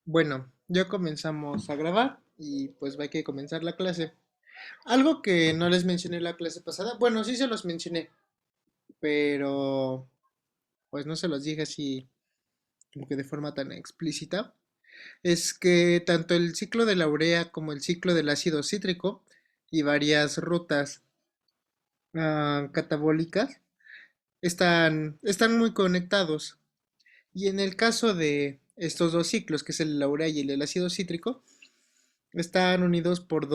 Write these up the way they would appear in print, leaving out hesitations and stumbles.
Bueno, ya comenzamos a grabar y pues hay que comenzar la clase. Algo que no les mencioné en la clase pasada, bueno, sí se los mencioné, pero pues no se los dije así como que de forma tan explícita, es que tanto el ciclo de la urea como el ciclo del ácido cítrico y varias rutas catabólicas están muy conectados. Y en el caso de estos dos ciclos, que es el de la urea y el del ácido cítrico, están unidos por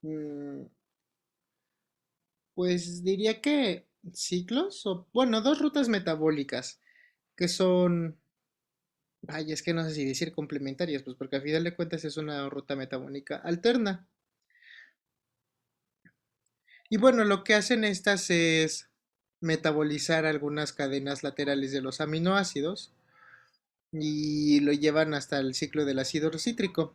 mm, pues diría que ciclos, o bueno, dos rutas metabólicas, que son, ay, es que no sé si decir complementarias, pues porque al final de cuentas es una ruta metabólica alterna. Y bueno, lo que hacen estas es metabolizar algunas cadenas laterales de los aminoácidos y lo llevan hasta el ciclo del ácido cítrico.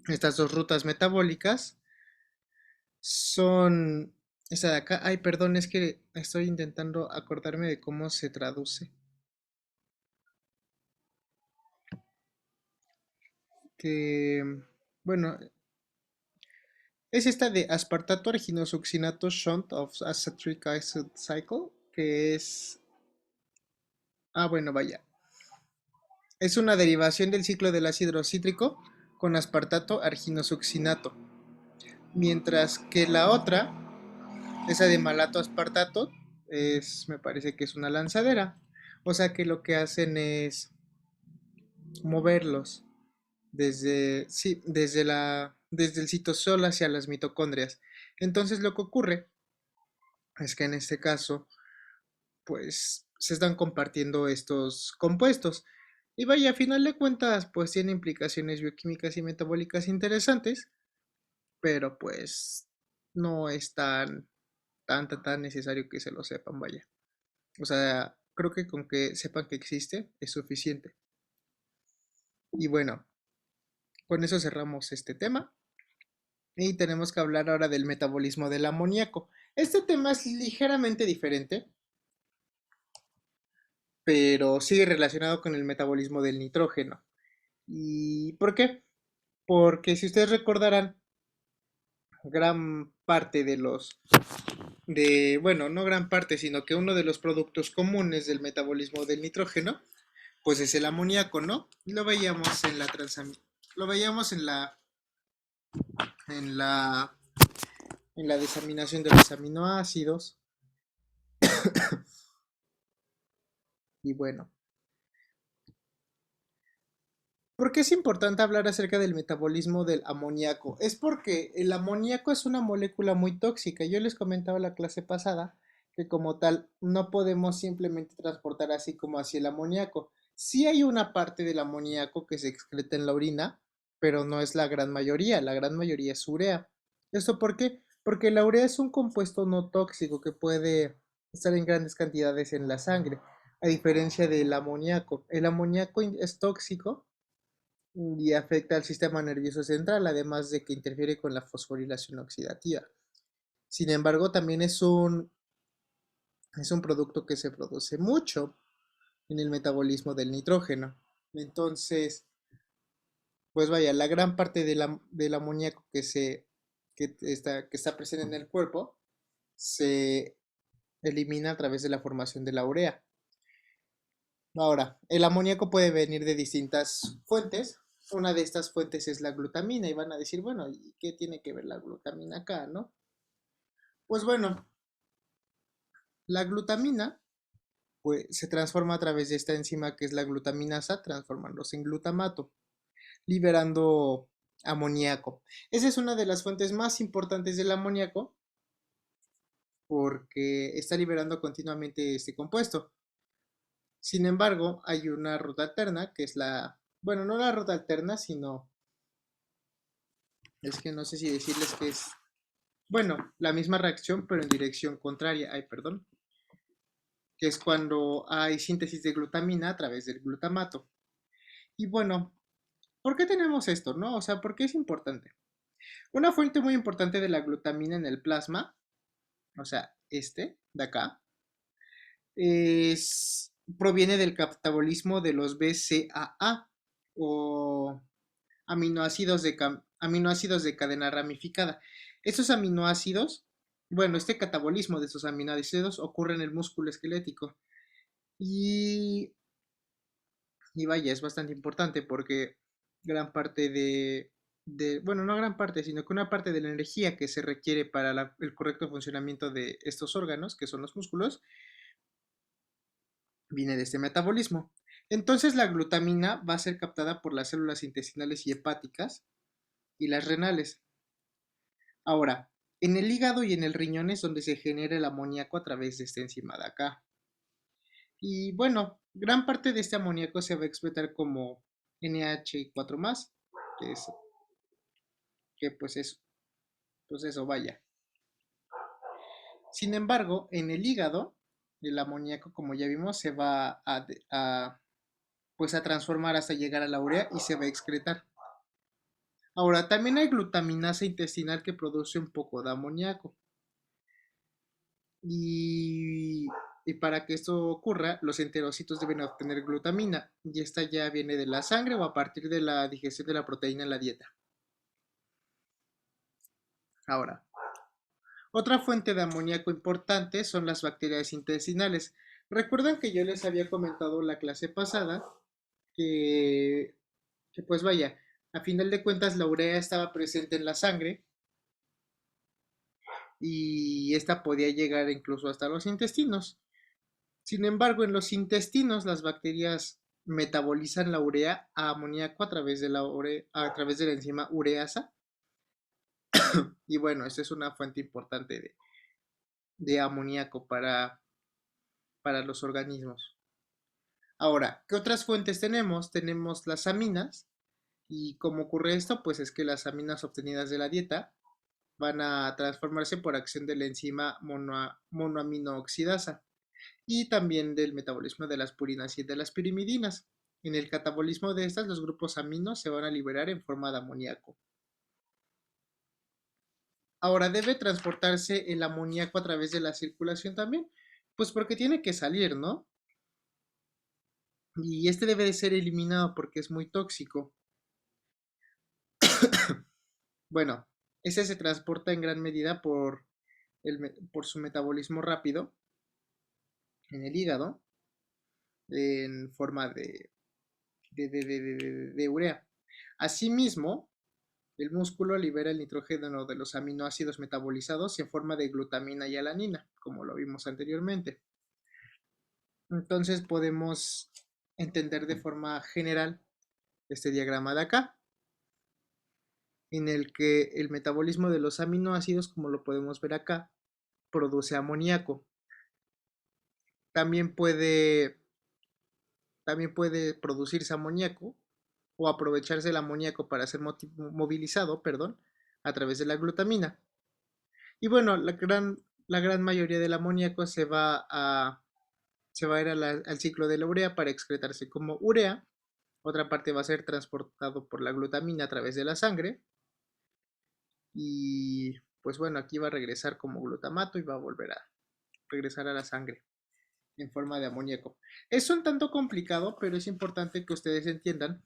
Estas dos rutas metabólicas son esa de acá. Ay, perdón, es que estoy intentando acordarme de cómo se traduce. Que, bueno, es esta de aspartato arginosuccinato shunt of acetic acid cycle, que es, bueno, vaya. Es una derivación del ciclo del ácido cítrico con aspartato arginosuccinato, mientras que la otra, esa de malato aspartato, me parece que es una lanzadera. O sea que lo que hacen es moverlos sí, desde el citosol hacia las mitocondrias. Entonces lo que ocurre es que en este caso, pues se están compartiendo estos compuestos. Y vaya, a final de cuentas, pues tiene implicaciones bioquímicas y metabólicas interesantes, pero pues no es tan necesario que se lo sepan, vaya. O sea, creo que con que sepan que existe es suficiente. Y bueno, con eso cerramos este tema. Y tenemos que hablar ahora del metabolismo del amoníaco. Este tema es ligeramente diferente, pero sigue relacionado con el metabolismo del nitrógeno. ¿Y por qué? Porque si ustedes recordarán, gran parte bueno, no gran parte, sino que uno de los productos comunes del metabolismo del nitrógeno, pues es el amoníaco, ¿no? Lo veíamos en la lo veíamos en la, en la desaminación de los aminoácidos. Y bueno, ¿por qué es importante hablar acerca del metabolismo del amoníaco? Es porque el amoníaco es una molécula muy tóxica. Yo les comentaba en la clase pasada que como tal no podemos simplemente transportar así como así el amoníaco. Sí hay una parte del amoníaco que se excreta en la orina, pero no es la gran mayoría es urea. ¿Esto por qué? Porque la urea es un compuesto no tóxico que puede estar en grandes cantidades en la sangre, a diferencia del amoníaco. El amoníaco es tóxico y afecta al sistema nervioso central, además de que interfiere con la fosforilación oxidativa. Sin embargo, también es un producto que se produce mucho en el metabolismo del nitrógeno. Entonces, pues vaya, la gran parte del amoníaco que está presente en el cuerpo se elimina a través de la formación de la urea. Ahora, el amoníaco puede venir de distintas fuentes. Una de estas fuentes es la glutamina y van a decir, bueno, ¿y qué tiene que ver la glutamina acá, no? Pues bueno, la glutamina pues, se transforma a través de esta enzima que es la glutaminasa, transformándose en glutamato, liberando amoníaco. Esa es una de las fuentes más importantes del amoníaco porque está liberando continuamente este compuesto. Sin embargo, hay una ruta alterna que es bueno, no la ruta alterna, sino, es que no sé si decirles que es, bueno, la misma reacción, pero en dirección contraria, ay, perdón, que es cuando hay síntesis de glutamina a través del glutamato. Y bueno, ¿por qué tenemos esto, no? O sea, ¿por qué es importante? Una fuente muy importante de la glutamina en el plasma, o sea, de acá, proviene del catabolismo de los BCAA o aminoácidos de cadena ramificada. Estos aminoácidos, bueno, este catabolismo de estos aminoácidos ocurre en el músculo esquelético y, y vaya, es bastante importante porque gran parte bueno, no gran parte, sino que una parte de la energía que se requiere para el correcto funcionamiento de estos órganos, que son los músculos, viene de este metabolismo. Entonces la glutamina va a ser captada por las células intestinales y hepáticas y las renales. Ahora, en el hígado y en el riñón es donde se genera el amoníaco a través de esta enzima de acá. Y bueno, gran parte de este amoníaco se va a explotar como NH4+, que es que pues eso vaya. Sin embargo, en el hígado, el amoníaco, como ya vimos, se va pues a transformar hasta llegar a la urea y se va a excretar. Ahora, también hay glutaminasa intestinal que produce un poco de amoníaco. Y, y para que esto ocurra, los enterocitos deben obtener glutamina. Y esta ya viene de la sangre o a partir de la digestión de la proteína en la dieta. Ahora, otra fuente de amoníaco importante son las bacterias intestinales. Recuerdan que yo les había comentado la clase pasada que, que pues vaya, a final de cuentas la urea estaba presente en la sangre y esta podía llegar incluso hasta los intestinos. Sin embargo, en los intestinos las bacterias metabolizan la urea a amoníaco a través de a través de la enzima ureasa. Y bueno, esta es una fuente importante de amoníaco para los organismos. Ahora, ¿qué otras fuentes tenemos? Tenemos las aminas. Y cómo ocurre esto, pues es que las aminas obtenidas de la dieta van a transformarse por acción de la enzima monoaminooxidasa y también del metabolismo de las purinas y de las pirimidinas. En el catabolismo de estas, los grupos aminos se van a liberar en forma de amoníaco. Ahora, ¿debe transportarse el amoníaco a través de la circulación también? Pues porque tiene que salir, ¿no? Y este debe de ser eliminado porque es muy tóxico. Bueno, ese se transporta en gran medida por su metabolismo rápido en el hígado en forma de urea. Asimismo, el músculo libera el nitrógeno de los aminoácidos metabolizados en forma de glutamina y alanina, como lo vimos anteriormente. Entonces podemos entender de forma general este diagrama de acá, en el que el metabolismo de los aminoácidos, como lo podemos ver acá, produce amoníaco. También puede, también puede producirse amoníaco o aprovecharse el amoníaco para ser movilizado, perdón, a través de la glutamina. Y bueno, la gran mayoría del amoníaco se va a ir al ciclo de la urea para excretarse como urea. Otra parte va a ser transportado por la glutamina a través de la sangre. Y pues bueno, aquí va a regresar como glutamato y va a volver a regresar a la sangre en forma de amoníaco. Es un tanto complicado, pero es importante que ustedes entiendan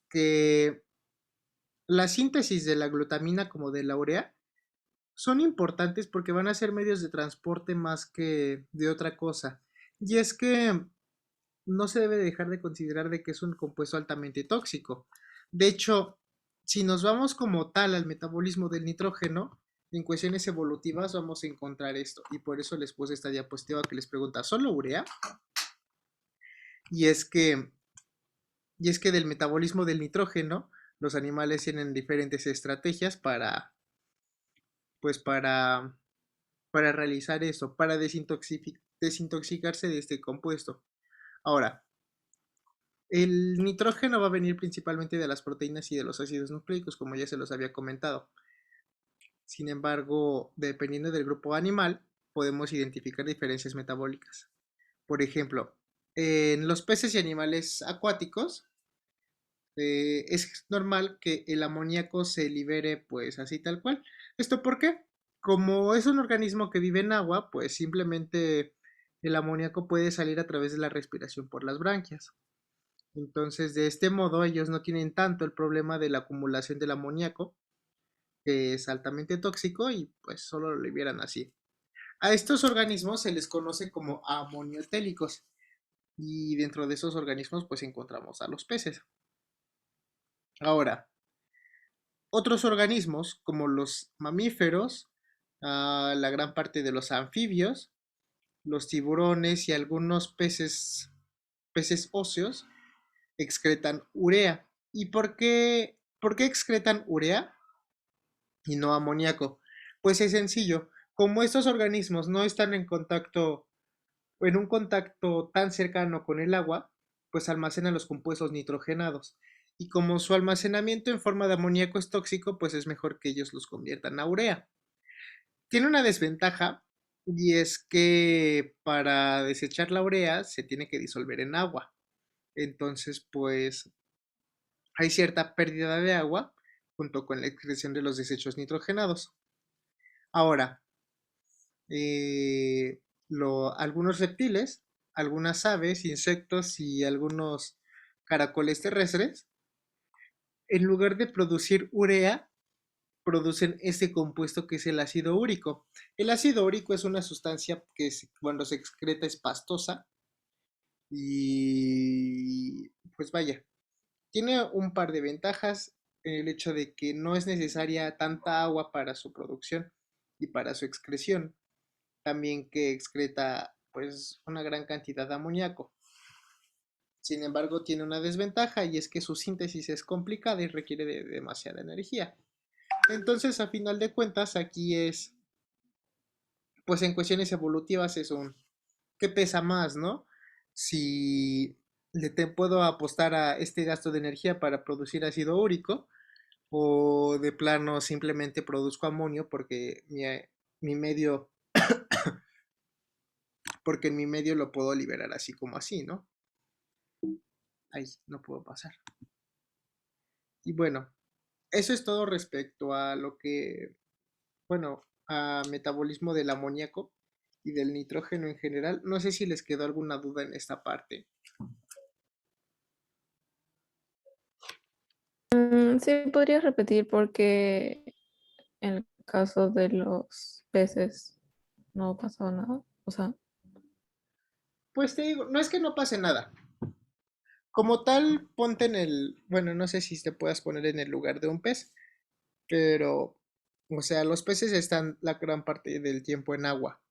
que la síntesis de la glutamina como de la urea son importantes porque van a ser medios de transporte más que de otra cosa. Y es que no se debe dejar de considerar de que es un compuesto altamente tóxico. De hecho, si nos vamos como tal al metabolismo del nitrógeno, en cuestiones evolutivas vamos a encontrar esto. Y por eso les puse esta diapositiva que les pregunta, ¿solo urea? Y es que, y es que del metabolismo del nitrógeno, los animales tienen diferentes estrategias pues para realizar eso, para desintoxicarse de este compuesto. Ahora, el nitrógeno va a venir principalmente de las proteínas y de los ácidos nucleicos, como ya se los había comentado. Sin embargo, dependiendo del grupo animal, podemos identificar diferencias metabólicas. Por ejemplo, en los peces y animales acuáticos, es normal que el amoníaco se libere pues así tal cual. ¿Esto por qué? Como es un organismo que vive en agua, pues simplemente el amoníaco puede salir a través de la respiración por las branquias. Entonces, de este modo, ellos no tienen tanto el problema de la acumulación del amoníaco, que es altamente tóxico, y pues solo lo liberan así. A estos organismos se les conoce como amoniotélicos, y dentro de esos organismos pues encontramos a los peces. Ahora, otros organismos como los mamíferos, la gran parte de los anfibios, los tiburones y algunos peces óseos excretan urea. ¿Y por qué excretan urea y no amoníaco? Pues es sencillo, como estos organismos no están en un contacto tan cercano con el agua, pues almacenan los compuestos nitrogenados. Y como su almacenamiento en forma de amoníaco es tóxico, pues es mejor que ellos los conviertan a urea. Tiene una desventaja, y es que para desechar la urea se tiene que disolver en agua. Entonces, pues hay cierta pérdida de agua junto con la excreción de los desechos nitrogenados. Ahora, eh, algunos reptiles, algunas aves, insectos y algunos caracoles terrestres, en lugar de producir urea, producen este compuesto que es el ácido úrico. El ácido úrico es una sustancia que cuando se excreta es pastosa y pues vaya, tiene un par de ventajas: el hecho de que no es necesaria tanta agua para su producción y para su excreción, también que excreta pues una gran cantidad de amoníaco. Sin embargo, tiene una desventaja, y es que su síntesis es complicada y requiere de demasiada energía. Entonces, a final de cuentas, aquí es, pues en cuestiones evolutivas es un, ¿qué pesa más, no? Si puedo apostar a este gasto de energía para producir ácido úrico, o de plano simplemente produzco amonio porque mi medio, porque en mi medio lo puedo liberar así como así, ¿no? Ahí no puedo pasar. Y bueno, eso es todo respecto a lo que, bueno, a metabolismo del amoníaco y del nitrógeno en general. No sé si les quedó alguna duda en esta parte. Sí, podrías repetir porque en el caso de los peces no pasó nada. O sea, Pues te digo, no es que no pase nada. Como tal, ponte en bueno, no sé si te puedas poner en el lugar de un pez, pero, o sea, los peces están la gran parte del tiempo en agua.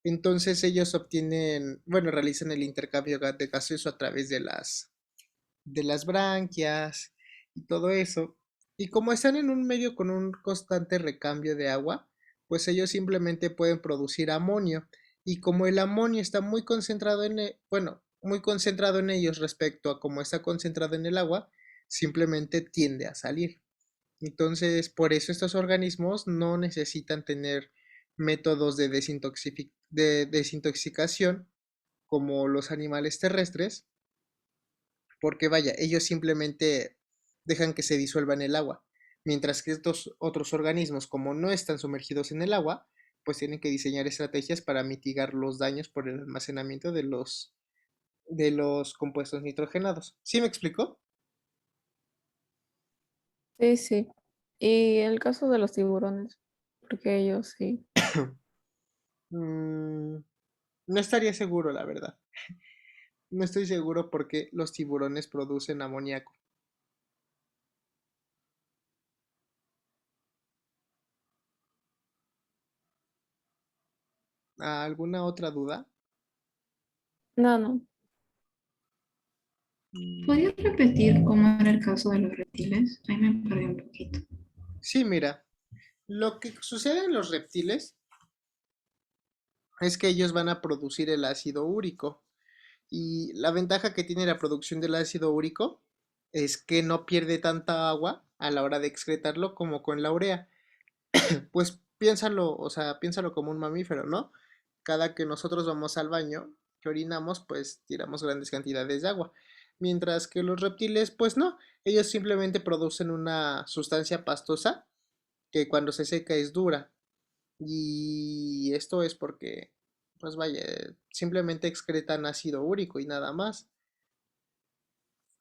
Entonces ellos obtienen, bueno, realizan el intercambio de gaseoso a través de las branquias y todo eso. Y como están en un medio con un constante recambio de agua, pues ellos simplemente pueden producir amonio. Y como el amonio está muy concentrado bueno, muy concentrado en ellos respecto a cómo está concentrado en el agua, simplemente tiende a salir. Entonces, por eso estos organismos no necesitan tener métodos de desintoxicación como los animales terrestres, porque vaya, ellos simplemente dejan que se disuelva en el agua, mientras que estos otros organismos, como no están sumergidos en el agua, pues tienen que diseñar estrategias para mitigar los daños por el almacenamiento de los compuestos nitrogenados. ¿Sí me explicó? sí, sí. Y en el caso de los tiburones, porque ellos sí. Mm, no estaría seguro, la verdad. No estoy seguro porque los tiburones producen amoníaco. ¿Alguna otra duda? No, no. Mm, ¿Podrías repetir cómo era el caso de los reptiles? Ahí me perdí un poquito. sí, mira, lo que sucede en los reptiles es que ellos van a producir el ácido úrico. Y la ventaja que tiene la producción del ácido úrico es que no pierde tanta agua a la hora de excretarlo como con la urea. Pues piénsalo, o sea, piénsalo como un mamífero, ¿no? Cada que nosotros vamos al baño, que orinamos, pues tiramos grandes cantidades de agua. Mientras que los reptiles, pues no, ellos simplemente producen una sustancia pastosa que cuando se seca es dura. Y esto es porque, pues vaya, simplemente excretan ácido úrico y nada más.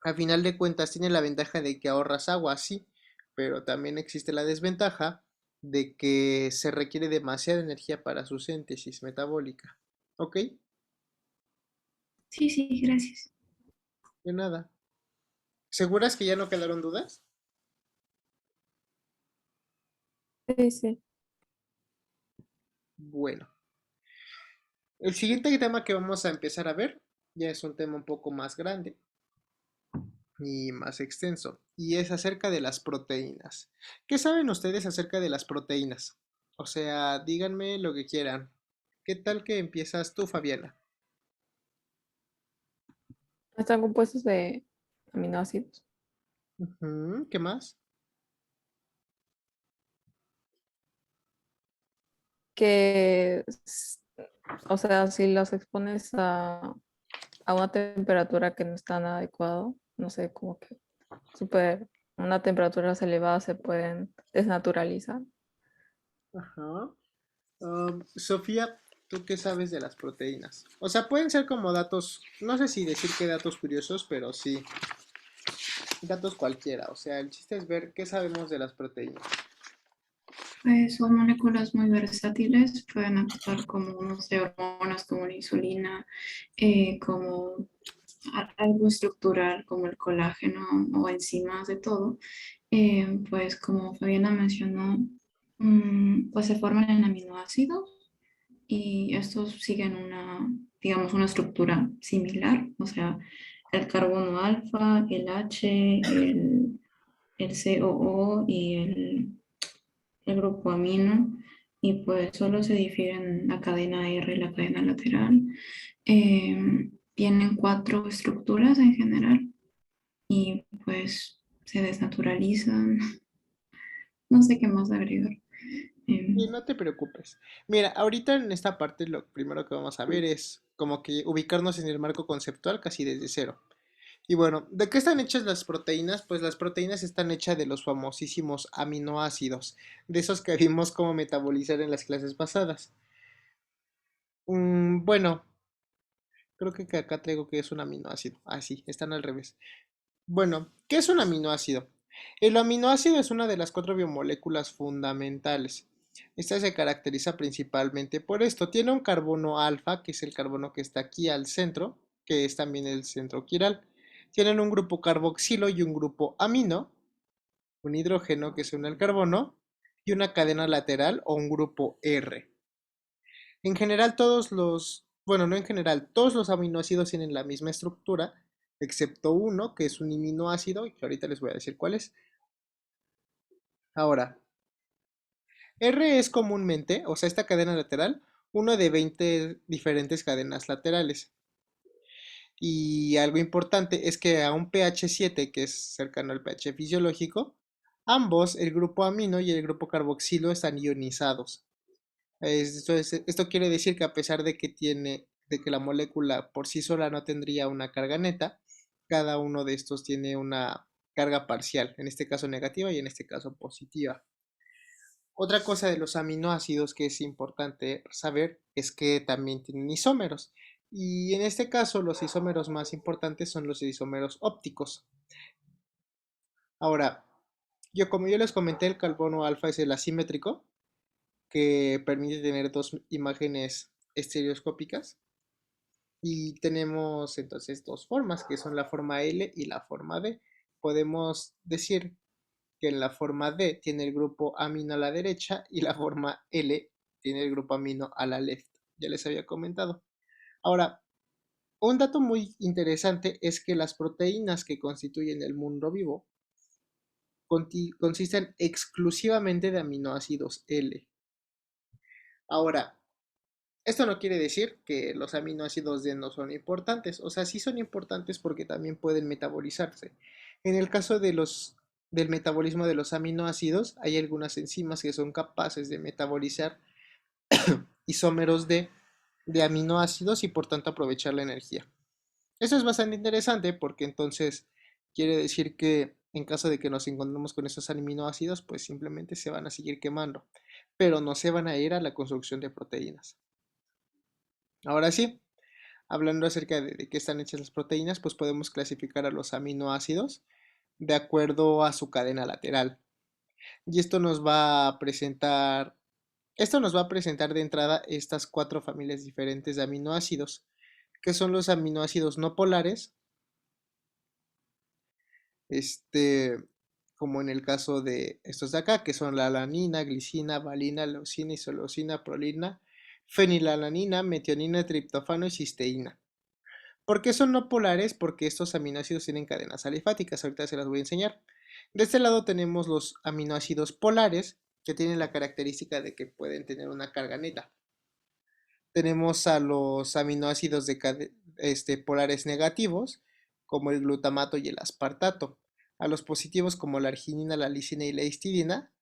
A final de cuentas tiene la ventaja de que ahorras agua, sí, pero también existe la desventaja de que se requiere demasiada energía para su síntesis metabólica. ¿Ok? Sí, sí, gracias. De nada. ¿Seguras que ya no quedaron dudas? Sí, sí. Bueno, el siguiente tema que vamos a empezar a ver ya es un tema un poco más grande y más extenso, y es acerca de las proteínas. ¿Qué saben ustedes acerca de las proteínas? O sea, díganme lo que quieran. ¿Qué tal que empiezas tú, Fabiana? Están compuestos de aminoácidos Ujú, ¿qué más? que, o sea, si los expones a una temperatura que no es tan adecuada, no sé, como que super, una temperaturas elevadas se pueden desnaturalizar. Ajá. Sofía, ¿tú qué sabes de las proteínas? O sea, pueden ser como datos, no sé si decir que datos curiosos, pero sí, datos cualquiera. O sea, el chiste es ver qué sabemos de las proteínas. Pues son moléculas muy versátiles, pueden actuar como, no sé, hormonas como la insulina, como algo estructural como el colágeno o enzimas de todo. Pues como Fabiana mencionó, pues se forman en aminoácidos y estos siguen una, digamos, una estructura similar, o sea, el carbono alfa, el H, el COO y el grupo amino, y pues solo se difieren la cadena R y la cadena lateral. Tienen cuatro estructuras en general y pues se desnaturalizan. No sé qué más agregar. Y Em, no te preocupes. Mira, ahorita en esta parte lo primero que vamos a ver es como que ubicarnos en el marco conceptual casi desde cero. Y bueno, ¿de qué están hechas las proteínas? Pues las proteínas están hechas de los famosísimos aminoácidos, de esos que vimos cómo metabolizar en las clases pasadas. Bueno, creo que acá traigo que es un aminoácido. Ah, sí, están al revés. Bueno, ¿qué es un aminoácido? El aminoácido es una de las cuatro biomoléculas fundamentales. Esta se caracteriza principalmente por esto. Tiene un carbono alfa, que es el carbono que está aquí al centro, que es también el centro quiral. Tienen un grupo carboxilo y un grupo amino, un hidrógeno que se une al carbono, y una cadena lateral o un grupo R. En general bueno, no en general, todos los aminoácidos tienen la misma estructura, excepto uno, que es un aminoácido, y que ahorita les voy a decir cuál es. Ahora, R es comúnmente, o sea, esta cadena lateral, uno de 20 diferentes cadenas laterales. Y algo importante es que a un pH 7, que es cercano al pH fisiológico, ambos, el grupo amino y el grupo carboxilo, están ionizados. Esto quiere decir que a pesar de que la molécula por sí sola no tendría una carga neta, cada uno de estos tiene una carga parcial, en este caso negativa y en este caso positiva. Otra cosa de los aminoácidos que es importante saber es que también tienen isómeros. Y en este caso los isómeros más importantes son los isómeros ópticos. Ahora, como yo les comenté, el carbono alfa es el asimétrico, que permite tener dos imágenes estereoscópicas. Y tenemos entonces dos formas, que son la forma L y la forma D. Podemos decir que en la forma D tiene el grupo amino a la derecha y la forma L tiene el grupo amino a la left. Ya les había comentado. Ahora, un dato muy interesante es que las proteínas que constituyen el mundo vivo consisten exclusivamente de aminoácidos L. Ahora, esto no quiere decir que los aminoácidos D no son importantes, o sea, sí son importantes porque también pueden metabolizarse. En el caso del metabolismo de los aminoácidos, hay algunas enzimas que son capaces de metabolizar isómeros de aminoácidos y por tanto aprovechar la energía. Eso es bastante interesante porque entonces quiere decir que en caso de que nos encontremos con esos aminoácidos, pues simplemente se van a seguir quemando, pero no se van a ir a la construcción de proteínas. Ahora sí, hablando acerca de qué están hechas las proteínas, pues podemos clasificar a los aminoácidos de acuerdo a su cadena lateral. Y esto nos va a presentar de entrada estas cuatro familias diferentes de aminoácidos, que son los aminoácidos no polares, este, como en el caso de estos de acá, que son la alanina, glicina, valina, leucina, isoleucina, prolina, fenilalanina, metionina, triptófano y cisteína. ¿Por qué son no polares? Porque estos aminoácidos tienen cadenas alifáticas, ahorita se las voy a enseñar. De este lado tenemos los aminoácidos polares, que tienen la característica de que pueden tener una carga neta. Tenemos a los aminoácidos polares negativos, como el glutamato y el aspartato, a los positivos como la arginina, la lisina y la histidina,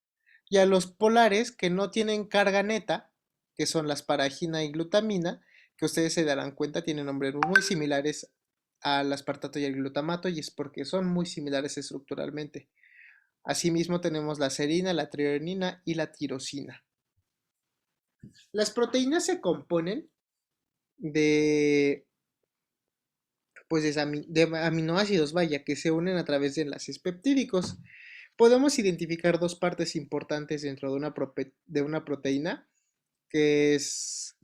y a los polares que no tienen carga neta, que son la asparagina y glutamina, que ustedes se darán cuenta tienen nombres muy similares al aspartato y al glutamato, y es porque son muy similares estructuralmente. Asimismo tenemos la serina, la trionina y la tirosina. Las proteínas se componen de, pues de aminoácidos, vaya, que se unen a través de enlaces peptídicos. Podemos identificar dos partes importantes dentro de una proteína, que es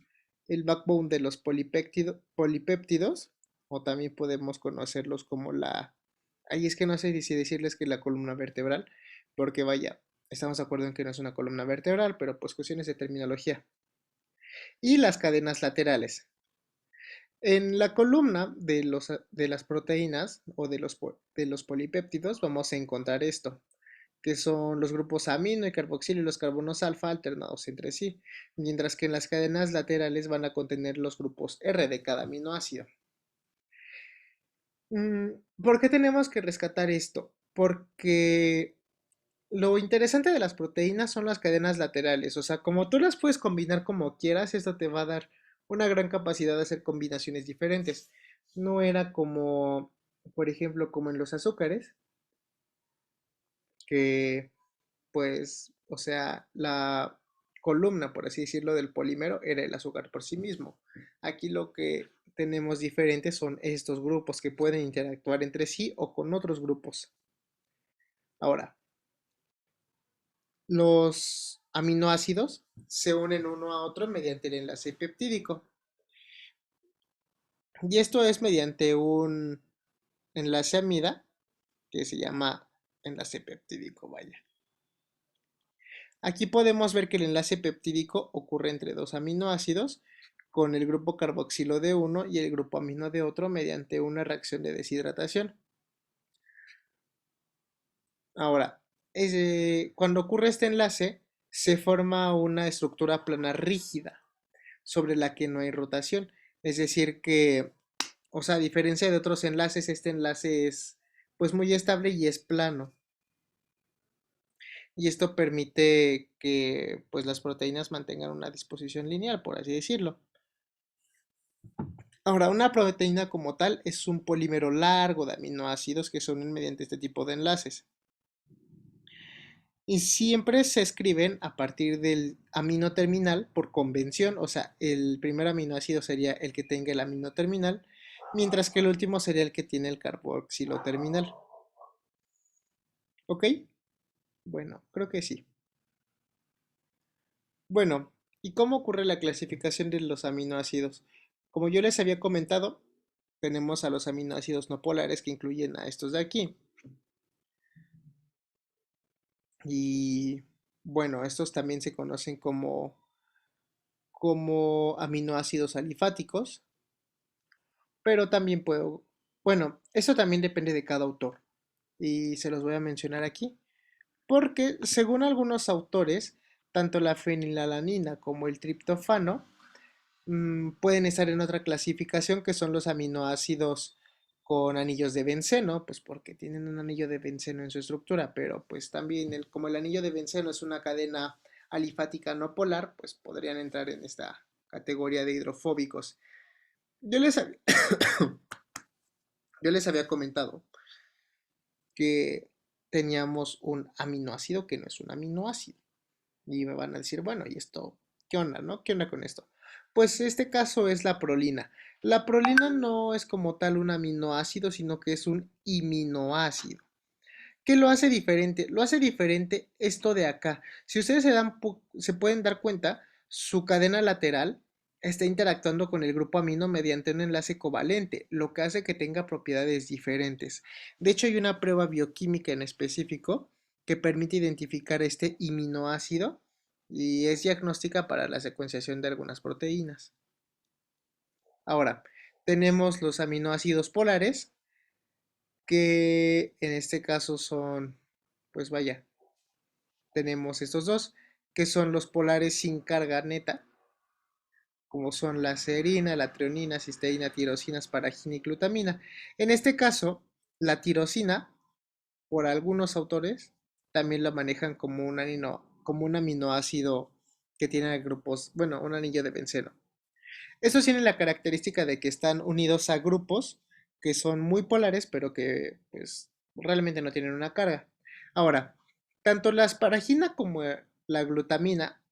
el backbone de los polipéptidos, o también podemos conocerlos como ahí es que no sé si decirles que la columna vertebral, porque vaya, estamos de acuerdo en que no es una columna vertebral, pero pues cuestiones de terminología. Y las cadenas laterales. En la columna de las proteínas o de los polipéptidos vamos a encontrar esto, que son los grupos amino y carboxilo y los carbonos alfa alternados entre sí, mientras que en las cadenas laterales van a contener los grupos R de cada aminoácido. ¿Por qué tenemos que rescatar esto? Porque lo interesante de las proteínas son las cadenas laterales, o sea, como tú las puedes combinar como quieras, esto te va a dar una gran capacidad de hacer combinaciones diferentes. No era como, por ejemplo, como en los azúcares, que pues, o sea, la columna, por así decirlo, del polímero era el azúcar por sí mismo. Aquí lo que tenemos diferente son estos grupos que pueden interactuar entre sí o con otros grupos. Ahora, los aminoácidos se unen uno a otro mediante el enlace peptídico. Y esto es mediante un enlace amida que se llama enlace peptídico, vaya. Aquí podemos ver que el enlace peptídico ocurre entre dos aminoácidos con el grupo carboxilo de uno y el grupo amino de otro mediante una reacción de deshidratación. Ahora, cuando ocurre este enlace, se forma una estructura plana rígida sobre la que no hay rotación. Es decir que, o sea, a diferencia de otros enlaces, este enlace es pues muy estable y es plano. Y esto permite que pues las proteínas mantengan una disposición lineal, por así decirlo. Ahora, una proteína como tal es un polímero largo de aminoácidos que se unen mediante este tipo de enlaces. Y siempre se escriben a partir del amino terminal por convención, o sea, el primer aminoácido sería el que tenga el amino terminal, mientras que el último sería el que tiene el carboxilo terminal. ¿Ok? Bueno, creo que sí. Bueno, ¿y cómo ocurre la clasificación de los aminoácidos? Como yo les había comentado, tenemos a los aminoácidos no polares que incluyen a estos de aquí. Y bueno, estos también se conocen como aminoácidos alifáticos, pero también bueno, eso también depende de cada autor y se los voy a mencionar aquí, porque según algunos autores, tanto la fenilalanina como el triptófano pueden estar en otra clasificación que son los aminoácidos con anillos de benceno, pues porque tienen un anillo de benceno en su estructura, pero pues también como el anillo de benceno es una cadena alifática no polar, pues podrían entrar en esta categoría de hidrofóbicos. Yo les, yo les había comentado que teníamos un aminoácido que no es un aminoácido. Y me van a decir, bueno, ¿y esto qué onda, no? ¿Qué onda con esto? pues este caso es la prolina. La prolina no es como tal un aminoácido, sino que es un iminoácido. ¿Qué lo hace diferente? Lo hace diferente esto de acá. Si ustedes se pueden dar cuenta, su cadena lateral está interactuando con el grupo amino mediante un enlace covalente, lo que hace que tenga propiedades diferentes. De hecho, hay una prueba bioquímica en específico que permite identificar este iminoácido y es diagnóstica para la secuenciación de algunas proteínas. Ahora, tenemos los aminoácidos polares, que en este caso son, pues vaya, tenemos estos dos, que son los polares sin carga neta, como son la serina, la treonina, cisteína, tirosina, asparagina y glutamina. En este caso, la tirosina, por algunos autores, también lo manejan como un aminoácido que tiene grupos, bueno, un anillo de benceno. Estos tienen la característica de que están unidos a grupos que son muy polares, pero que pues realmente no tienen una carga. Ahora, tanto la asparagina como la glutamina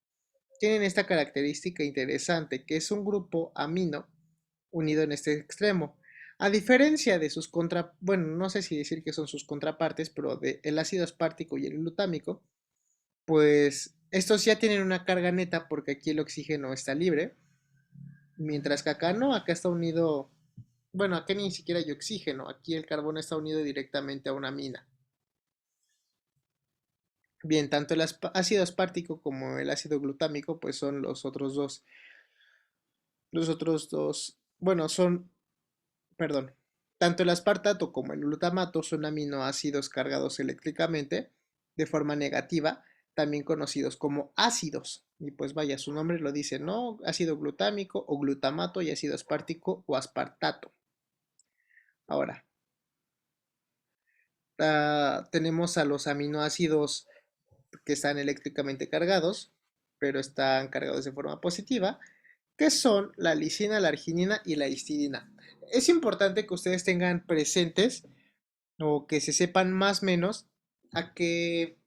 tienen esta característica interesante, que es un grupo amino unido en este extremo. A diferencia de sus bueno, no sé si decir que son sus contrapartes, pero del ácido aspartico y el glutámico, pues estos ya tienen una carga neta porque aquí el oxígeno está libre, mientras que acá no, acá está unido, bueno, acá ni siquiera hay oxígeno, aquí el carbono está unido directamente a una mina. Bien, tanto el ácido aspartico como el ácido glutámico, pues son los otros dos, bueno, son, perdón, tanto el aspartato como el glutamato son aminoácidos cargados eléctricamente de forma negativa, también conocidos como ácidos. Y pues vaya, su nombre lo dice, ¿no? Ácido glutámico o glutamato y ácido aspartico o aspartato. Ahora, tenemos a los aminoácidos que están eléctricamente cargados, pero están cargados de forma positiva, que son la lisina, la arginina y la histidina. Es importante que ustedes tengan presentes o que se sepan más o menos a qué,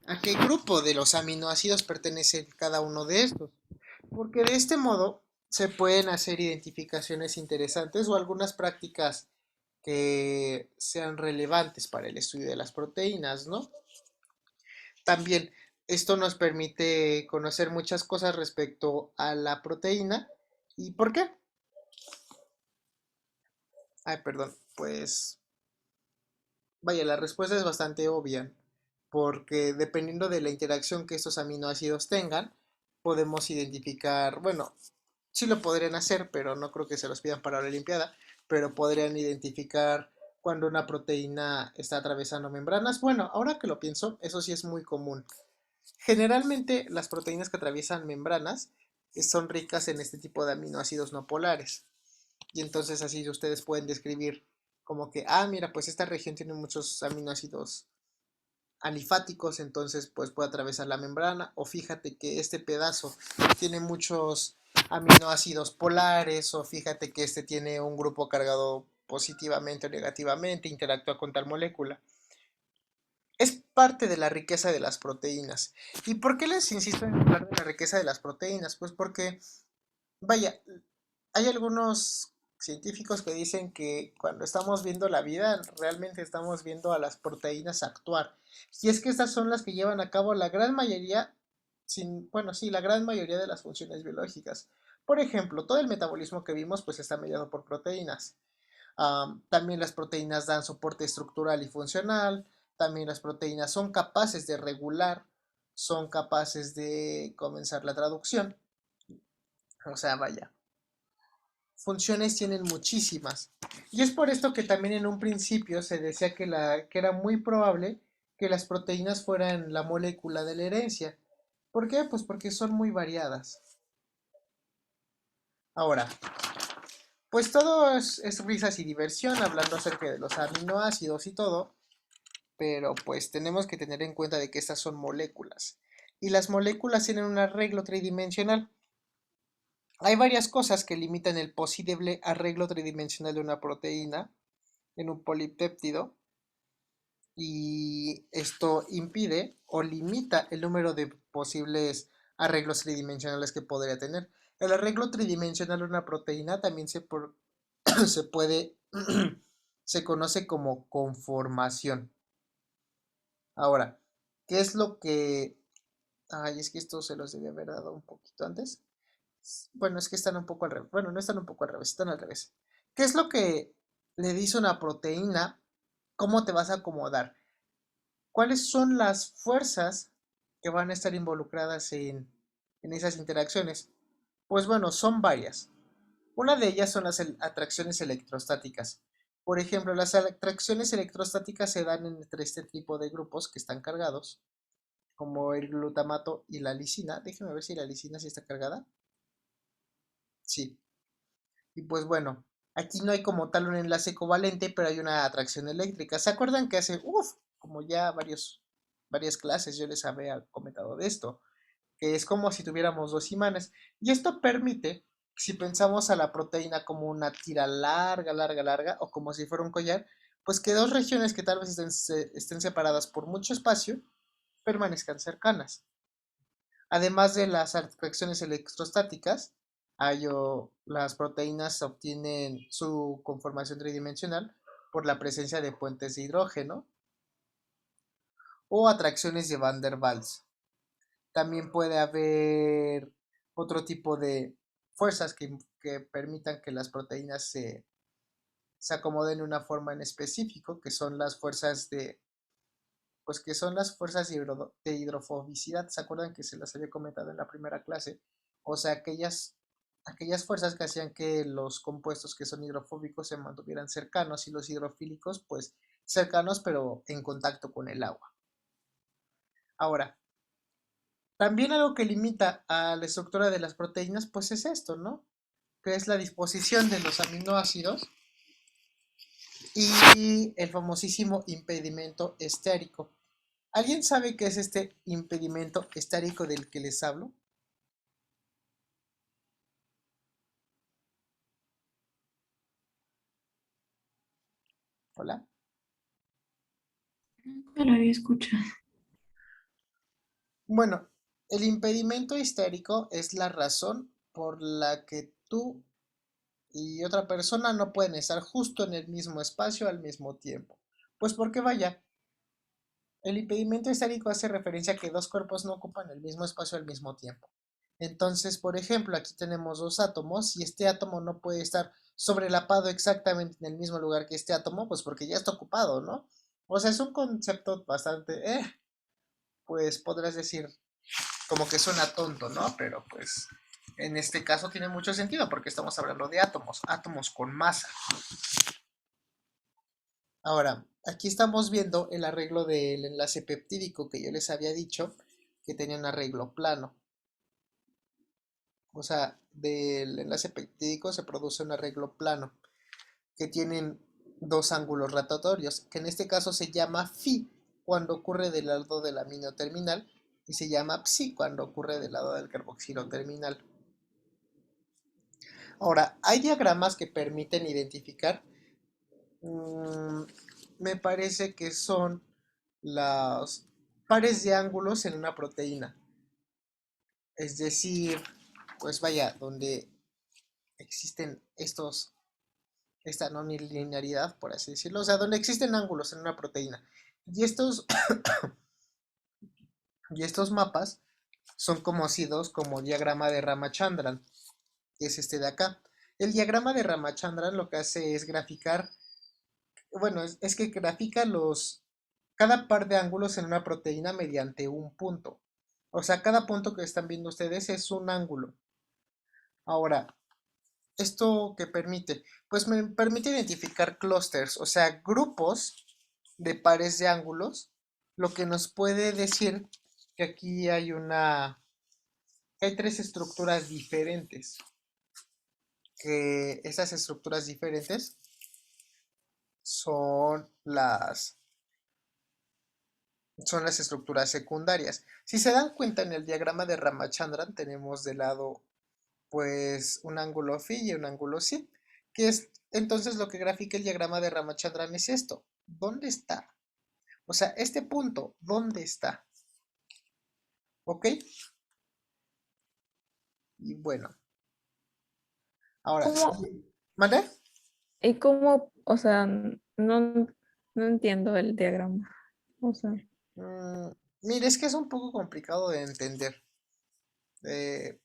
a qué grupo de los aminoácidos pertenece cada uno de estos, porque de este modo se pueden hacer identificaciones interesantes o algunas prácticas que sean relevantes para el estudio de las proteínas, ¿no? También esto nos permite conocer muchas cosas respecto a la proteína. ¿Y por qué? Ay, perdón, pues vaya, la respuesta es bastante obvia, porque dependiendo de la interacción que estos aminoácidos tengan, podemos identificar, bueno, sí lo podrían hacer, pero no creo que se los pidan para la Olimpiada, pero podrían identificar cuando una proteína está atravesando membranas. Bueno, ahora que lo pienso, eso sí es muy común. Generalmente las proteínas que atraviesan membranas son ricas en este tipo de aminoácidos no polares. Y entonces así ustedes pueden describir como que, mira, pues esta región tiene muchos aminoácidos alifáticos, entonces pues puede atravesar la membrana. O fíjate que este pedazo tiene muchos aminoácidos polares, o fíjate que este tiene un grupo cargado positivamente o negativamente, interactúa con tal molécula. Es parte de la riqueza de las proteínas. ¿Y por qué les insisto en hablar de la riqueza de las proteínas? Pues porque, vaya, hay algunos científicos que dicen que cuando estamos viendo la vida, realmente estamos viendo a las proteínas actuar. Y es que estas son las que llevan a cabo la gran mayoría, bueno, sí, la gran mayoría de las funciones biológicas. Por ejemplo, todo el metabolismo que vimos pues está mediado por proteínas. También las proteínas dan soporte estructural y funcional. También las proteínas son capaces de regular, son capaces de comenzar la traducción. O sea, vaya, funciones tienen muchísimas. Y es por esto que también en un principio se decía que era muy probable que las proteínas fueran la molécula de la herencia. ¿Por qué? Pues porque son muy variadas. Ahora, pues todo es risas y diversión, hablando acerca de los aminoácidos y todo, pero pues tenemos que tener en cuenta de que estas son moléculas. Y las moléculas tienen un arreglo tridimensional. Hay varias cosas que limitan el posible arreglo tridimensional de una proteína en un polipéptido y esto impide o limita el número de posibles arreglos tridimensionales que podría tener. El arreglo tridimensional de una proteína también se puede, se conoce como conformación. Ahora, ¿qué es lo que... Ay, es que esto se los debía haber dado un poquito antes. Bueno, es que están un poco al revés. Bueno, no están un poco al revés, están al revés. ¿Qué es lo que le dice una proteína? ¿Cómo te vas a acomodar? ¿Cuáles son las fuerzas que van a estar involucradas en esas interacciones? Pues bueno, son varias. Una de ellas son las atracciones electrostáticas. Por ejemplo, las atracciones electrostáticas se dan entre este tipo de grupos que están cargados, como el glutamato y la lisina. Déjenme ver si la lisina sí está cargada. Sí. Y pues bueno, aquí no hay como tal un enlace covalente, pero hay una atracción eléctrica. ¿Se acuerdan que hace, como ya varias clases yo les había comentado de esto? Que es como si tuviéramos dos imanes. Y esto permite, si pensamos a la proteína como una tira larga, larga, larga, o como si fuera un collar, pues que dos regiones que tal vez estén separadas por mucho espacio permanezcan cercanas. Además de las atracciones electrostáticas, las proteínas obtienen su conformación tridimensional por la presencia de puentes de hidrógeno o atracciones de Van der Waals. También puede haber otro tipo de fuerzas que permitan que las proteínas se acomoden de una forma en específico, que son las fuerzas de hidrofobicidad. ¿Se acuerdan que se las había comentado en la primera clase? O sea, aquellas fuerzas que hacían que los compuestos que son hidrofóbicos se mantuvieran cercanos y los hidrofílicos, pues cercanos pero en contacto con el agua. Ahora, también algo que limita a la estructura de las proteínas, pues es esto, ¿no? Que es la disposición de los aminoácidos y el famosísimo impedimento estérico. ¿Alguien sabe qué es este impedimento estérico del que les hablo? Hola. Nunca lo había escuchado. Bueno, el impedimento estérico es la razón por la que tú y otra persona no pueden estar justo en el mismo espacio al mismo tiempo. Pues porque vaya, el impedimento estérico hace referencia a que dos cuerpos no ocupan el mismo espacio al mismo tiempo. Entonces, por ejemplo, aquí tenemos dos átomos y este átomo no puede estar sobrelapado exactamente en el mismo lugar que este átomo, pues porque ya está ocupado, ¿no? O sea, es un concepto bastante, pues podrás decir como que suena tonto, ¿no? Pero pues en este caso tiene mucho sentido porque estamos hablando de átomos, átomos con masa. Ahora, aquí estamos viendo el arreglo del enlace peptídico que yo les había dicho que tenía un arreglo plano. O sea, del enlace peptídico se produce un arreglo plano que tienen dos ángulos rotatorios, que en este caso se llama phi cuando ocurre del lado del amino terminal y se llama psi cuando ocurre del lado del carboxilo terminal. Ahora, hay diagramas que permiten identificar, mmm, me parece que son los pares de ángulos en una proteína. Es decir, pues vaya, donde existen esta no linearidad, por así decirlo, o sea, donde existen ángulos en una proteína. Y estos, y estos mapas son conocidos como diagrama de Ramachandran, que es este de acá. El diagrama de Ramachandran lo que hace es graficar, bueno, es que grafica cada par de ángulos en una proteína mediante un punto. O sea, cada punto que están viendo ustedes es un ángulo. Ahora, ¿esto qué permite? Pues me permite identificar clústeres, o sea, grupos de pares de ángulos, lo que nos puede decir que aquí que hay tres estructuras diferentes, que esas estructuras diferentes son son las estructuras secundarias. Si se dan cuenta en el diagrama de Ramachandran tenemos de lado pues un ángulo phi y un ángulo psi, que es entonces lo que grafica el diagrama de Ramachandran es esto. ¿Dónde está? O sea, este punto, ¿dónde está? ¿Ok? Y bueno, Ahora, ¿Cómo? ¿mande? ¿Y cómo? O sea, no entiendo el diagrama. O sea, Mm, mire, es que es un poco complicado de entender. Eh,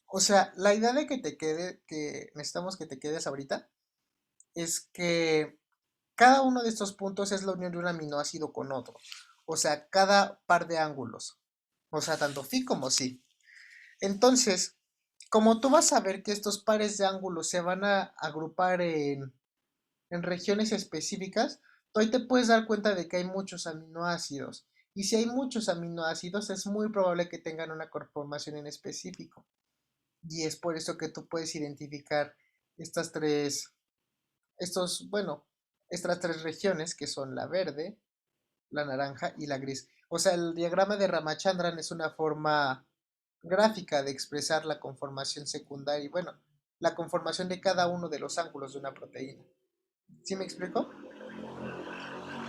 o sea, la idea de que te quede, que necesitamos que te quedes ahorita, es que cada uno de estos puntos es la unión de un aminoácido con otro. O sea, cada par de ángulos. O sea, tanto phi como psi. Entonces, como tú vas a ver que estos pares de ángulos se van a agrupar en regiones específicas, tú ahí te puedes dar cuenta de que hay muchos aminoácidos. Y si hay muchos aminoácidos, es muy probable que tengan una conformación en específico. Y es por eso que tú puedes identificar estas tres, bueno, estas tres regiones que son la verde, la naranja y la gris. O sea, el diagrama de Ramachandran es una forma gráfica de expresar la conformación secundaria y bueno, la conformación de cada uno de los ángulos de una proteína. ¿Sí me explico?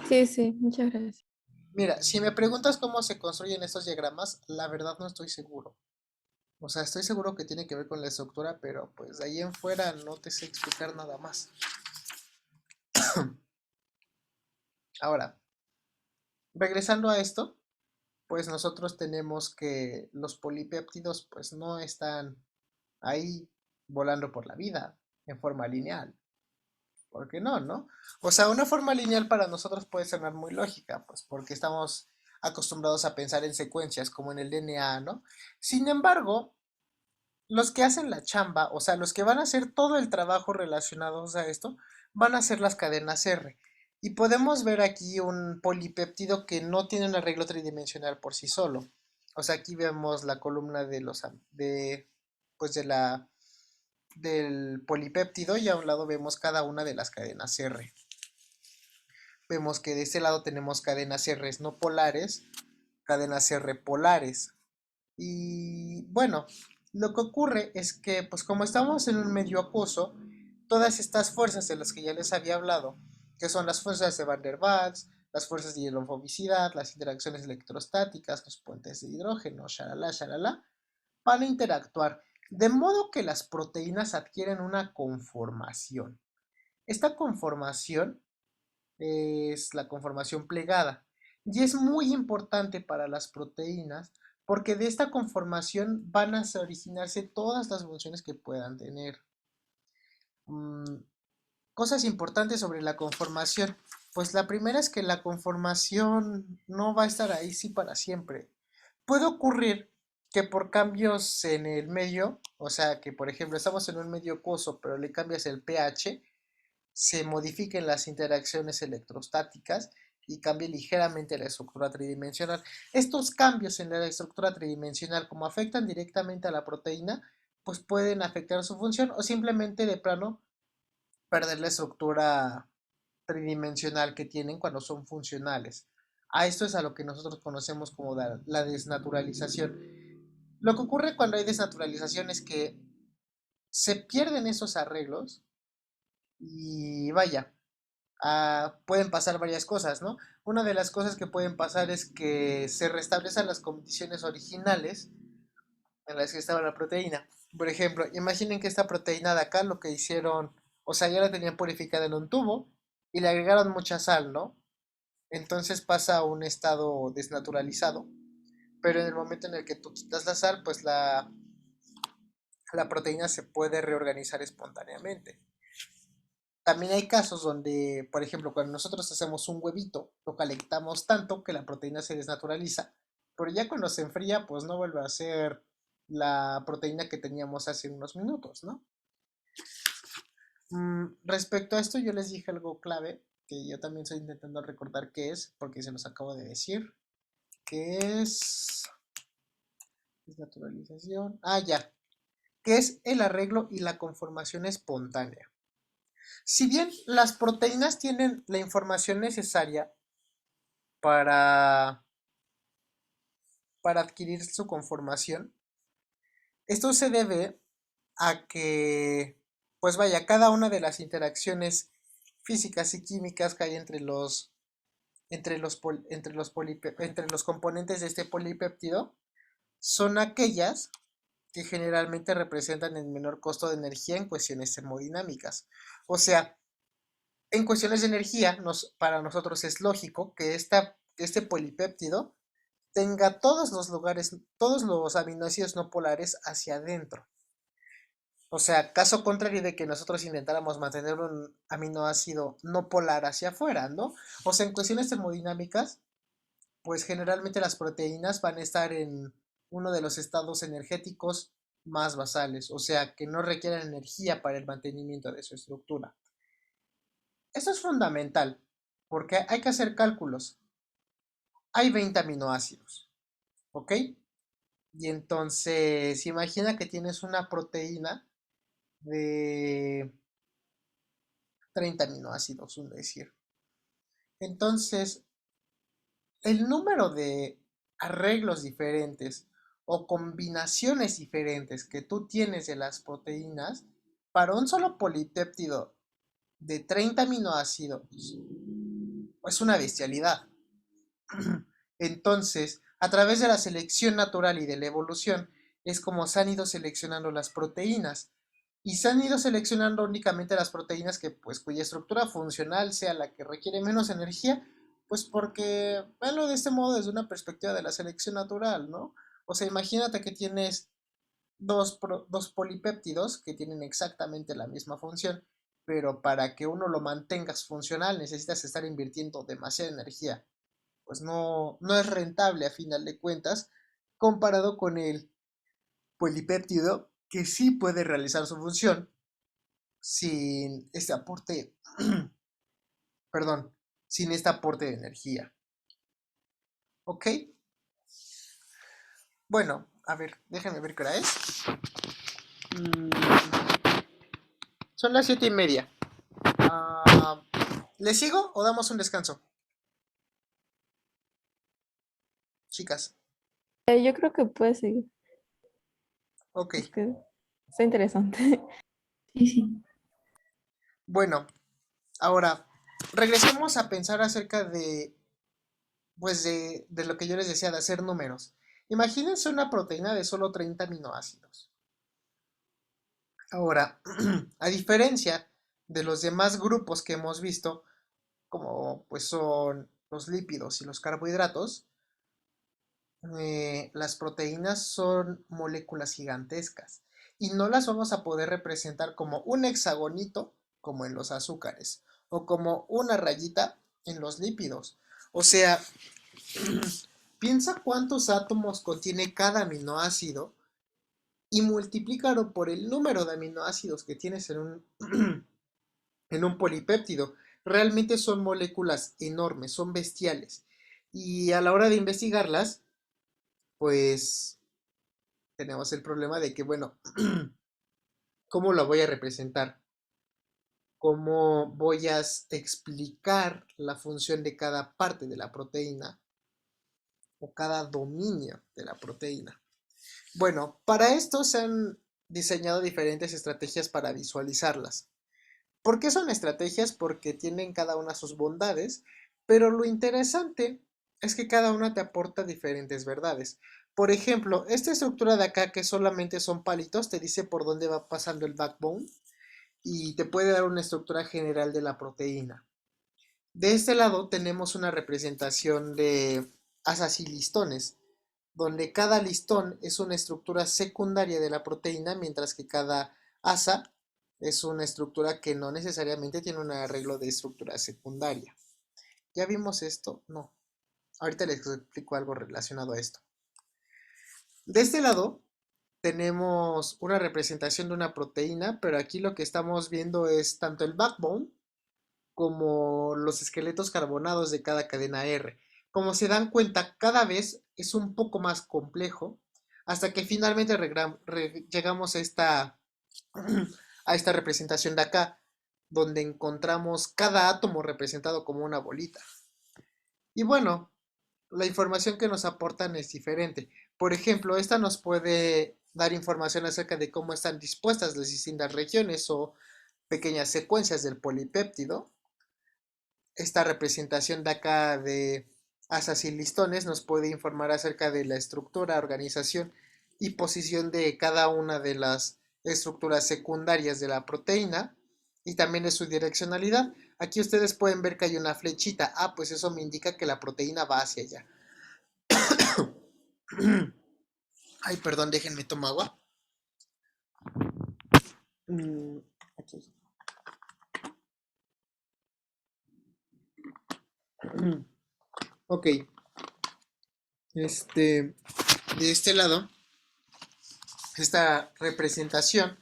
sí, sí, muchas gracias. Mira, si me preguntas cómo se construyen estos diagramas, la verdad no estoy seguro. O sea, estoy seguro que tiene que ver con la estructura, pero pues de ahí en fuera no te sé explicar nada más. Ahora, regresando a esto, pues nosotros tenemos que los polipéptidos pues no están ahí volando por la vida en forma lineal. ¿Por qué no, no? O sea, una forma lineal para nosotros puede sonar muy lógica, pues porque estamos acostumbrados a pensar en secuencias como en el DNA, ¿no? Sin embargo, los que hacen la chamba, o sea, los que van a hacer todo el trabajo relacionado a esto, van a ser las cadenas R. Y podemos ver aquí un polipéptido que no tiene un arreglo tridimensional por sí solo. O sea, aquí vemos la columna de los pues del polipéptido y a un lado vemos cada una de las cadenas R. Vemos que de este lado tenemos cadenas R no polares, cadenas R polares. Y bueno, lo que ocurre es que, pues como estamos en un medio acuoso, todas estas fuerzas de las que ya les había hablado, que son las fuerzas de Van der Waals, las fuerzas de hidrofobicidad, las interacciones electrostáticas, los puentes de hidrógeno, shalala, shalala, van a interactuar, de modo que las proteínas adquieren una conformación. Esta conformación es la conformación plegada y es muy importante para las proteínas porque de esta conformación van a originarse todas las funciones que puedan tener. Mm, cosas importantes sobre la conformación. Pues la primera es que la conformación no va a estar ahí sí para siempre. Puede ocurrir que por cambios en el medio, o sea que por ejemplo estamos en un medio acuoso pero le cambias el pH, se modifiquen las interacciones electrostáticas y cambie ligeramente la estructura tridimensional. Estos cambios en la estructura tridimensional, como afectan directamente a la proteína, pues pueden afectar su función o simplemente de plano perder la estructura tridimensional que tienen cuando son funcionales. A esto es a lo que nosotros conocemos como la desnaturalización. Lo que ocurre cuando hay desnaturalización es que se pierden esos arreglos y vaya, pueden pasar varias cosas, ¿no? Una de las cosas que pueden pasar es que se restablezcan las condiciones originales en las que estaba la proteína. Por ejemplo, imaginen que esta proteína de acá lo que hicieron, o sea, ya la tenían purificada en un tubo y le agregaron mucha sal, ¿no? Entonces pasa a un estado desnaturalizado. Pero en el momento en el que tú quitas la sal, pues la proteína se puede reorganizar espontáneamente. También hay casos donde, por ejemplo, cuando nosotros hacemos un huevito, lo calentamos tanto que la proteína se desnaturaliza, pero ya cuando se enfría, pues no vuelve a ser la proteína que teníamos hace unos minutos, ¿no? Respecto a esto, yo les dije algo clave, que yo también estoy intentando recordar qué es, porque se los acabo de decir, que es desnaturalización. Ah, ya, que es el arreglo y la conformación espontánea. Si bien las proteínas tienen la información necesaria para, para adquirir su conformación, esto se debe a que, pues vaya, cada una de las interacciones físicas y químicas que hay entre los componentes de este polipéptido son aquellas que generalmente representan el menor costo de energía en cuestiones termodinámicas. O sea, en cuestiones de energía, para nosotros es lógico que este polipéptido tenga todos los lugares, todos los aminoácidos no polares hacia adentro. O sea, caso contrario de que nosotros intentáramos mantener un aminoácido no polar hacia afuera, ¿no? O sea, en cuestiones termodinámicas, pues generalmente las proteínas van a estar en uno de los estados energéticos más basales, o sea, que no requieren energía para el mantenimiento de su estructura. Esto es fundamental, porque hay que hacer cálculos. Hay 20 aminoácidos, ¿ok? Y entonces, imagina que tienes una proteína de 30 aminoácidos, un decir. Entonces, el número de arreglos diferentes o combinaciones diferentes que tú tienes de las proteínas para un solo polipéptido de 30 aminoácidos es una bestialidad. Entonces, a través de la selección natural y de la evolución, es como se han ido seleccionando las proteínas. Y se han ido seleccionando únicamente las proteínas que, pues, cuya estructura funcional sea la que requiere menos energía, pues porque, verlo de este modo desde una perspectiva de la selección natural, ¿no? O sea, imagínate que tienes dos polipéptidos que tienen exactamente la misma función, pero para que uno lo mantengas funcional necesitas estar invirtiendo demasiada energía. Pues no es rentable a final de cuentas, comparado con el polipéptido que sí puede realizar su función sin este aporte, perdón, sin este aporte de energía. ¿Ok? Bueno, a ver, déjenme ver qué hora es. Son las 7:30. ¿Le sigo o damos un descanso? Chicas. Yo creo que puede seguir. Ok. Es que está interesante. Sí, sí. Bueno, ahora regresemos a pensar acerca de, pues de lo que yo les decía, de hacer números. Imagínense una proteína de solo 30 aminoácidos. Ahora, a diferencia de los demás grupos que hemos visto, como pues son los lípidos y los carbohidratos, las proteínas son moléculas gigantescas y no las vamos a poder representar como un hexagonito, como en los azúcares, o como una rayita en los lípidos. O sea, piensa cuántos átomos contiene cada aminoácido y multiplícalo por el número de aminoácidos que tienes en un polipéptido. Realmente son moléculas enormes, son bestiales. Y a la hora de investigarlas, pues tenemos el problema de que, bueno, ¿cómo lo voy a representar? ¿Cómo voy a explicar la función de cada parte de la proteína o cada dominio de la proteína? Bueno, para esto se han diseñado diferentes estrategias para visualizarlas. ¿Por qué son estrategias? Porque tienen cada una sus bondades, pero lo interesante es que cada una te aporta diferentes verdades. Por ejemplo, esta estructura de acá que solamente son palitos te dice por dónde va pasando el backbone y te puede dar una estructura general de la proteína. De este lado tenemos una representación de asas y listones, donde cada listón es una estructura secundaria de la proteína, mientras que cada asa es una estructura que no necesariamente tiene un arreglo de estructura secundaria. ¿Ya vimos esto? No. Ahorita les explico algo relacionado a esto. De este lado tenemos una representación de una proteína, pero aquí lo que estamos viendo es tanto el backbone como los esqueletos carbonados de cada cadena R. Como se dan cuenta, cada vez es un poco más complejo hasta que finalmente llegamos a esta representación de acá, donde encontramos cada átomo representado como una bolita. Y bueno, la información que nos aportan es diferente. Por ejemplo, esta nos puede dar información acerca de cómo están dispuestas las distintas regiones o pequeñas secuencias del polipéptido. Esta representación de acá de asas y listones nos puede informar acerca de la estructura, organización y posición de cada una de las estructuras secundarias de la proteína y también de su direccionalidad. Aquí ustedes pueden ver que hay una flechita. Ah, pues eso me indica que la proteína va hacia allá. Ay, perdón, déjenme tomar agua. Aquí. Ok. De este lado, esta representación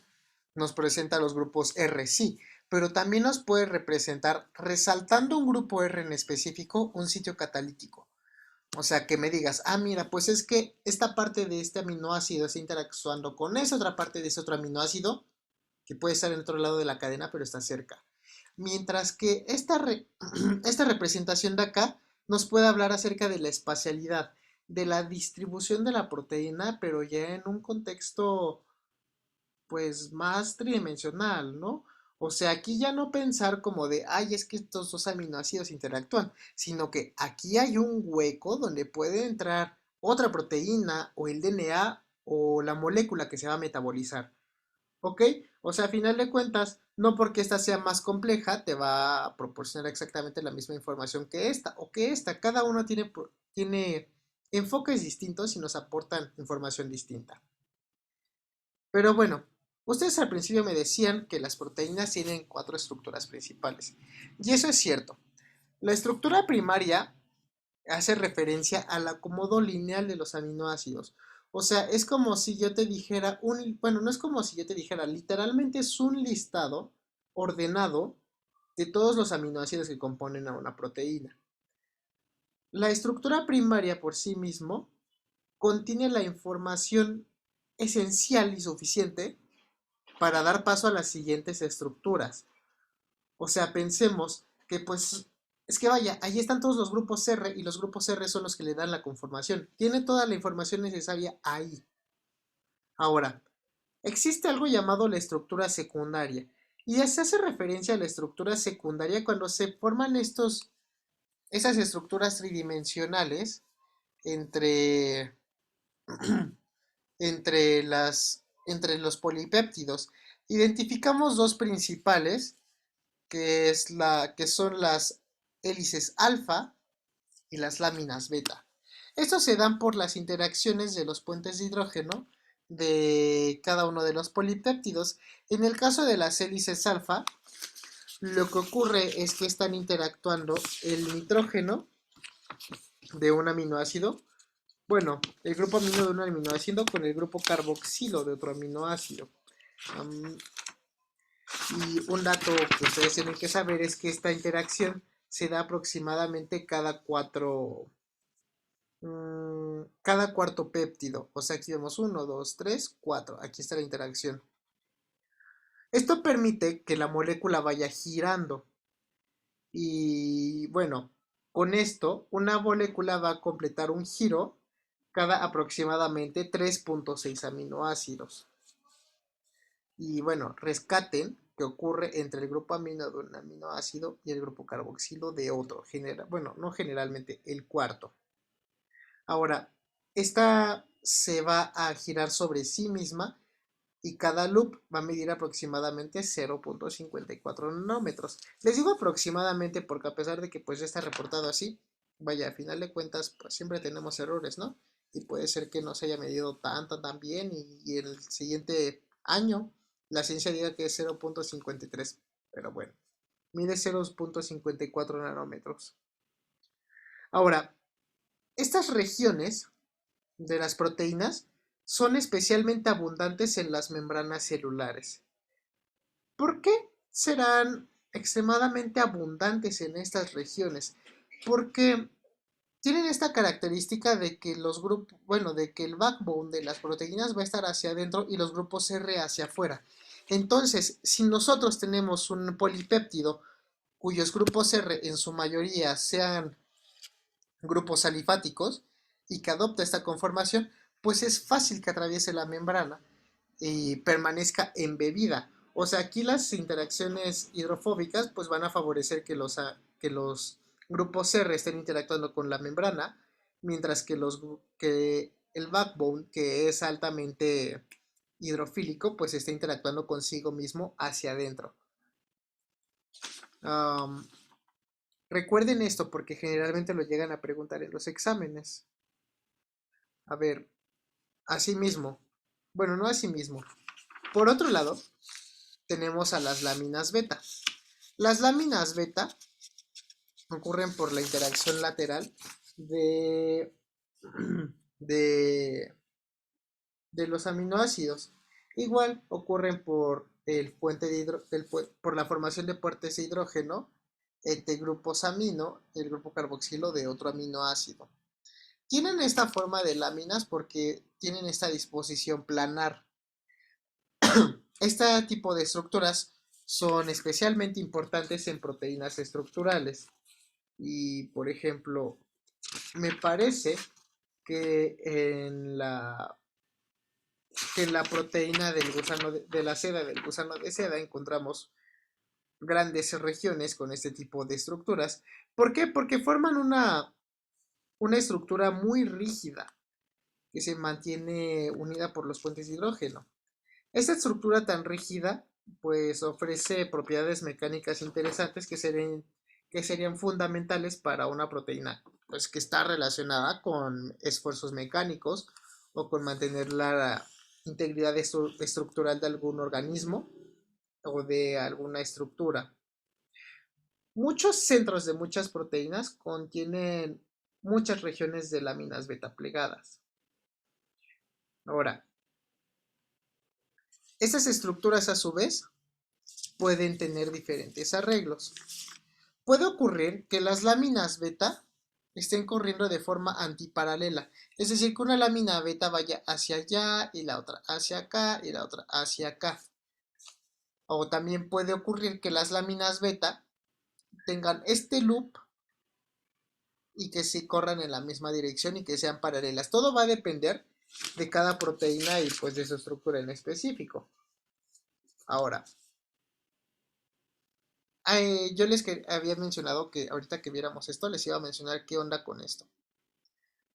nos presenta los grupos R, sí, pero también nos puede representar, resaltando un grupo R en específico, un sitio catalítico. O sea, que me digas, ah, mira, pues es que esta parte de este aminoácido está interactuando con esa otra parte de ese otro aminoácido, que puede estar en otro lado de la cadena, pero está cerca. Mientras que esta representación de acá nos puede hablar acerca de la espacialidad, de la distribución de la proteína, pero ya en un contexto pues más tridimensional, ¿no? O sea, aquí ya no pensar como de, ay, es que estos dos aminoácidos interactúan, sino que aquí hay un hueco donde puede entrar otra proteína o el DNA o la molécula que se va a metabolizar, ¿ok? O sea, a final de cuentas, no porque esta sea más compleja, te va a proporcionar exactamente la misma información que esta o que esta. Cada uno tiene enfoques distintos y nos aportan información distinta. Pero bueno, ustedes al principio me decían que las proteínas tienen 4 estructuras principales. Y eso es cierto. La estructura primaria hace referencia al acomodo lineal de los aminoácidos. O sea, es como si yo te dijera bueno, no es como si yo te dijera, literalmente es un listado ordenado de todos los aminoácidos que componen a una proteína. La estructura primaria por sí mismo contiene la información esencial y suficiente para dar paso a las siguientes estructuras. O sea, pensemos que pues es que vaya, ahí están todos los grupos R y los grupos R son los que le dan la conformación. Tiene toda la información necesaria ahí. Ahora, existe algo llamado la estructura secundaria y se hace referencia a la estructura secundaria cuando se forman esas estructuras tridimensionales entre, entre los polipéptidos. Identificamos dos principales que son las hélices alfa y las láminas beta. Estos se dan por las interacciones de los puentes de hidrógeno de cada uno de los polipéptidos. En el caso de las hélices alfa, lo que ocurre es que están interactuando el nitrógeno de un aminoácido, bueno, el grupo amino de un aminoácido con el grupo carboxilo de otro aminoácido. Y un dato que ustedes tienen que saber es que esta interacción se da aproximadamente cada cuarto péptido. O sea, aquí vemos 1, 2, 3, 4. Aquí está la interacción. Esto permite que la molécula vaya girando. Y bueno, con esto, una molécula va a completar un giro cada aproximadamente 3.6 aminoácidos. Y bueno, rescaten que ocurre entre el grupo amino de un aminoácido y el grupo carboxilo de otro. Bueno, no generalmente, el cuarto. Ahora, esta se va a girar sobre sí misma y cada loop va a medir aproximadamente 0.54 nanómetros. Les digo aproximadamente porque a pesar de que pues ya está reportado así, vaya, a final de cuentas pues siempre tenemos errores, ¿no? Y puede ser que no se haya medido tan bien y el siguiente año la ciencia diga que es 0.53, pero bueno, mide 0.54 nanómetros. Ahora, estas regiones de las proteínas son especialmente abundantes en las membranas celulares. ¿Por qué serán extremadamente abundantes en estas regiones? Porque tienen esta característica de que los grupos, bueno, de que el backbone de las proteínas va a estar hacia adentro y los grupos R hacia afuera. Entonces, si nosotros tenemos un polipéptido cuyos grupos R en su mayoría sean grupos alifáticos y que adopta esta conformación, pues es fácil que atraviese la membrana y permanezca embebida. O sea, aquí las interacciones hidrofóbicas pues van a favorecer que los grupos R estén interactuando con la membrana, mientras que el backbone, que es altamente hidrofílico, pues está interactuando consigo mismo hacia adentro. Recuerden esto porque generalmente lo llegan a preguntar en los exámenes. A ver, así mismo. Bueno, no así mismo. Por otro lado, tenemos a las láminas beta. Las láminas beta ocurren por la interacción lateral de, de, de los aminoácidos. Igual ocurren por el puente por la formación de puentes de hidrógeno entre grupos amino y el grupo carboxilo de otro aminoácido. Tienen esta forma de láminas porque tienen esta disposición planar. Este tipo de estructuras son especialmente importantes en proteínas estructurales. Y, por ejemplo, me parece que en la proteína del gusano de la seda, del gusano de seda, encontramos grandes regiones con este tipo de estructuras. ¿Por qué? Porque forman una estructura muy rígida que se mantiene unida por los puentes de hidrógeno. Esta estructura tan rígida pues ofrece propiedades mecánicas interesantes que serían fundamentales para una proteína pues, que está relacionada con esfuerzos mecánicos o con mantener la integridad estructural de algún organismo o de alguna estructura. Muchos centros de muchas proteínas contienen muchas regiones de láminas beta plegadas. Ahora, estas estructuras a su vez pueden tener diferentes arreglos. Puede ocurrir que las láminas beta estén corriendo de forma antiparalela, es decir, que una lámina beta vaya hacia allá y la otra hacia acá y la otra hacia acá. O también puede ocurrir que las láminas beta tengan este loop y que sí corran en la misma dirección y que sean paralelas. Todo va a depender de cada proteína y pues de su estructura en específico. Ahora, yo les había mencionado que ahorita que viéramos esto, les iba a mencionar qué onda con esto.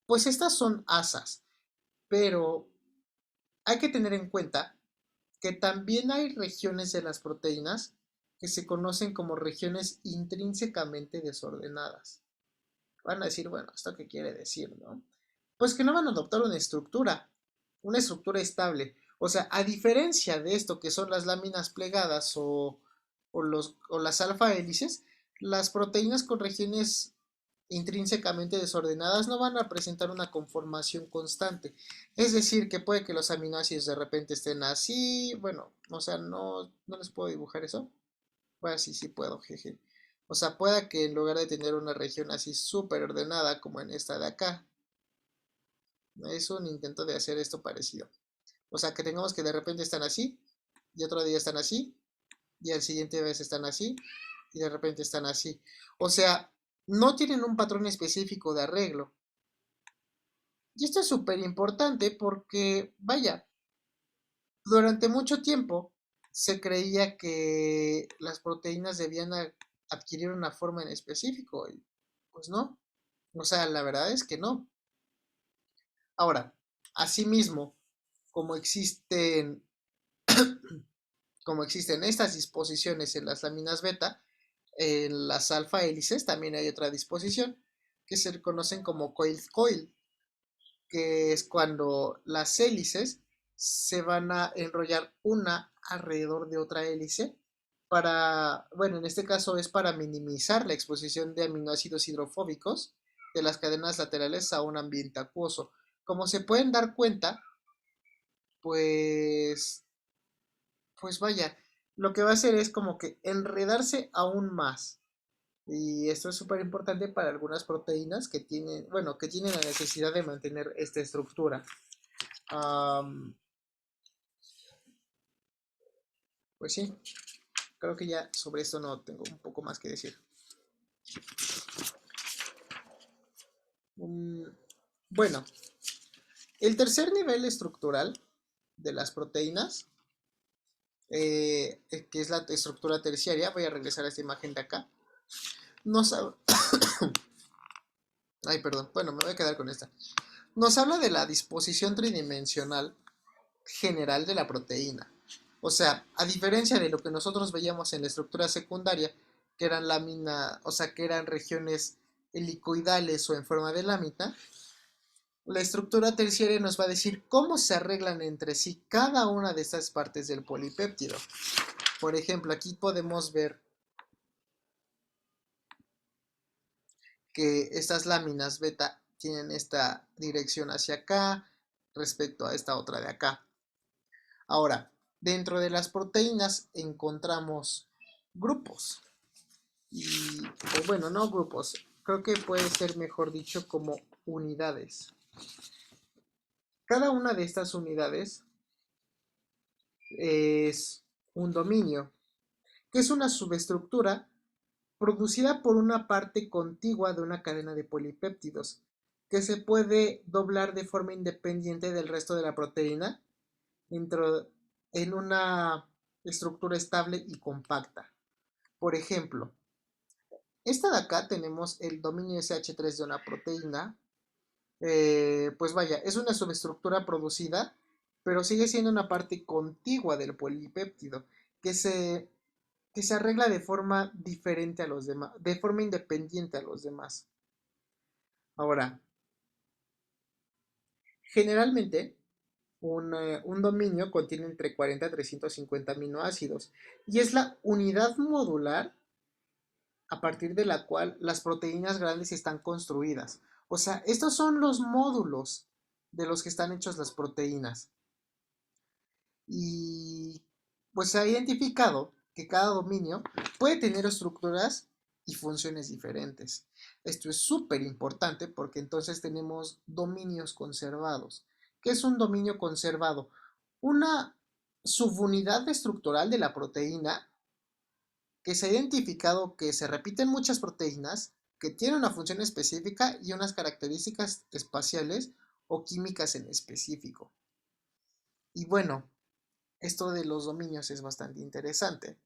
Pues estas son asas, pero hay que tener en cuenta que también hay regiones de las proteínas que se conocen como regiones intrínsecamente desordenadas. Van a decir, bueno, ¿esto qué quiere decir, no? Pues que no van a adoptar una estructura estable. O sea, a diferencia de esto que son las láminas plegadas o las alfa hélices, las proteínas con regiones intrínsecamente desordenadas no van a presentar una conformación constante. Es decir, que puede que los aminoácidos de repente estén así, bueno, o sea, no les puedo dibujar eso. Pues sí puedo, jeje. O sea, pueda que en lugar de tener una región así súper ordenada como en esta de acá, es un intento de hacer esto parecido. O sea, que tengamos que de repente están así, y otro día están así, y al siguiente vez están así, y de repente están así. O sea, no tienen un patrón específico de arreglo. Y esto es súper importante porque, vaya, durante mucho tiempo se creía que las proteínas debían adquirir una forma en específico, y pues no. O sea, la verdad es que no. Ahora, asimismo, como existen estas disposiciones en las láminas beta, en las alfa hélices también hay otra disposición que se conocen como coil, que es cuando las hélices se van a enrollar una alrededor de otra hélice para, bueno, en este caso es para minimizar la exposición de aminoácidos hidrofóbicos de las cadenas laterales a un ambiente acuoso. Como se pueden dar cuenta, pues vaya, lo que va a hacer es como que enredarse aún más. Y esto es súper importante para algunas proteínas que tienen, bueno, que tienen la necesidad de mantener esta estructura. Pues sí, creo que ya sobre esto no tengo un poco más que decir. Bueno, el tercer nivel estructural de las proteínas, que es la estructura terciaria, voy a regresar a esta imagen de acá, nos, ay, perdón, bueno, me voy a quedar con esta. nos habla de la disposición tridimensional general de la proteína. O sea, a diferencia de lo que nosotros veíamos en la estructura secundaria, que eran láminas, o sea, que eran regiones helicoidales o en forma de lámina, la estructura terciaria nos va a decir cómo se arreglan entre sí cada una de estas partes del polipéptido. Por ejemplo, aquí podemos ver que estas láminas beta tienen esta dirección hacia acá respecto a esta otra de acá. Ahora, dentro de las proteínas encontramos grupos. O bueno, no grupos, creo que puede ser mejor dicho como unidades. Cada una de estas unidades es un dominio, que es una subestructura producida por una parte contigua de una cadena de polipéptidos, que se puede doblar de forma independiente del resto de la proteína en una estructura estable y compacta. Por ejemplo, esta de acá tenemos el dominio SH3 de una proteína. Pues vaya, es una subestructura producida, pero sigue siendo una parte contigua del polipéptido, que se, que se arregla de forma diferente a los demás, de forma independiente a los demás. Ahora, generalmente un dominio contiene entre 40 y 350 aminoácidos y es la unidad modular a partir de la cual las proteínas grandes están construidas. O sea, estos son los módulos de los que están hechos las proteínas. Y pues se ha identificado que cada dominio puede tener estructuras y funciones diferentes. Esto es súper importante porque entonces tenemos dominios conservados. ¿Qué es un dominio conservado? Una subunidad estructural de la proteína que se ha identificado que se repiten muchas proteínas, que tienen una función específica y unas características espaciales o químicas en específico. Y bueno, esto de los dominios es bastante interesante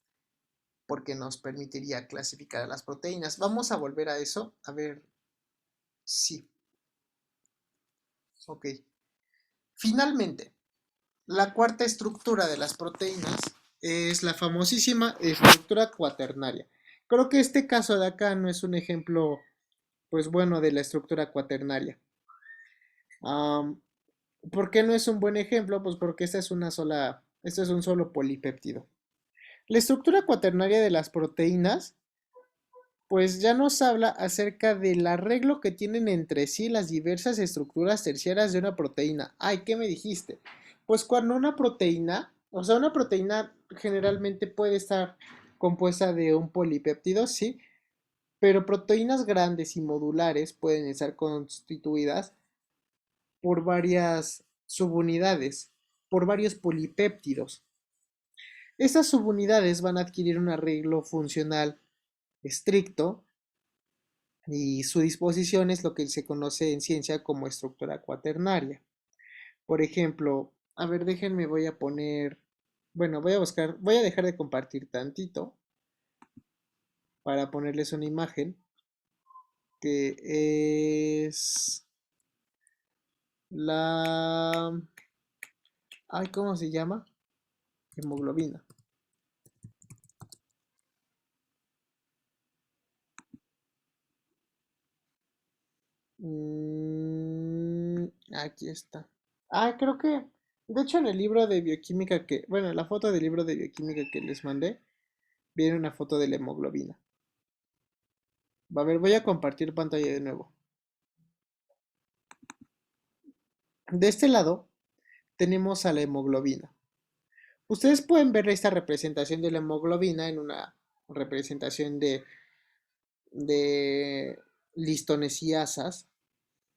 porque nos permitiría clasificar a las proteínas. Vamos a volver a eso, a ver si. Ok. Finalmente, la cuarta estructura de las proteínas es la famosísima estructura cuaternaria. Creo que este caso de acá no es un ejemplo, pues bueno, de la estructura cuaternaria. ¿Por qué no es un buen ejemplo? Pues porque esta es este es un solo polipéptido. La estructura cuaternaria de las proteínas, pues ya nos habla acerca del arreglo que tienen entre sí las diversas estructuras terciarias de una proteína. Ay, ¿qué me dijiste? Pues cuando una proteína, o sea, una proteína generalmente puede estar compuesta de un polipéptido, sí, pero proteínas grandes y modulares pueden estar constituidas por varias subunidades, por varios polipéptidos. Estas subunidades van a adquirir un arreglo funcional estricto y su disposición es lo que se conoce en ciencia como estructura cuaternaria. Por ejemplo, a ver, déjenme, voy a poner, bueno, voy a dejar de compartir tantito para ponerles una imagen que es la, ay, ¿cómo se llama? Hemoglobina. Aquí está. Creo que, de hecho, en el libro de bioquímica bueno, en la foto del libro de bioquímica que les mandé, viene una foto de la hemoglobina. A ver, voy a compartir pantalla de nuevo. De este lado tenemos a la hemoglobina. Ustedes pueden ver esta representación de la hemoglobina en una representación de listones y asas.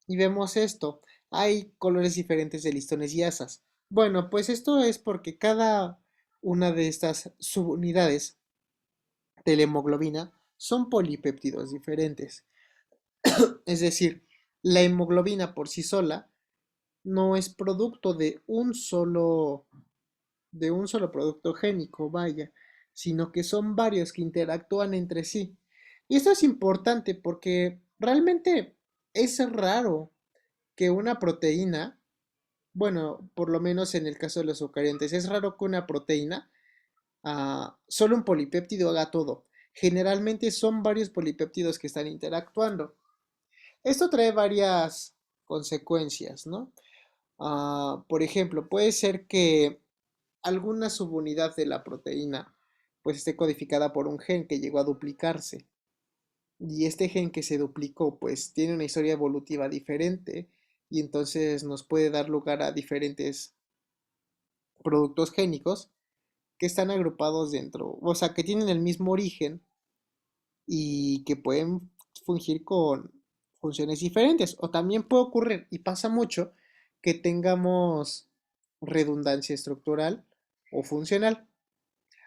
Y vemos esto. Hay colores diferentes de listones y asas. Bueno, pues esto es porque cada una de estas subunidades de la hemoglobina son polipéptidos diferentes. Es decir, la hemoglobina por sí sola no es producto de un solo producto génico, vaya, sino que son varios que interactúan entre sí. Y esto es importante porque realmente es raro que una proteína, bueno, por lo menos en el caso de los eucariontes, es raro que una proteína, solo un polipéptido haga todo. Generalmente son varios polipéptidos que están interactuando. Esto trae varias consecuencias, ¿no? Por ejemplo, puede ser que alguna subunidad de la proteína pues esté codificada por un gen que llegó a duplicarse. Y este gen que se duplicó pues tiene una historia evolutiva diferente y entonces nos puede dar lugar a diferentes productos génicos que están agrupados dentro, o sea, que tienen el mismo origen y que pueden fungir con funciones diferentes. O también puede ocurrir, y pasa mucho, que tengamos redundancia estructural o funcional.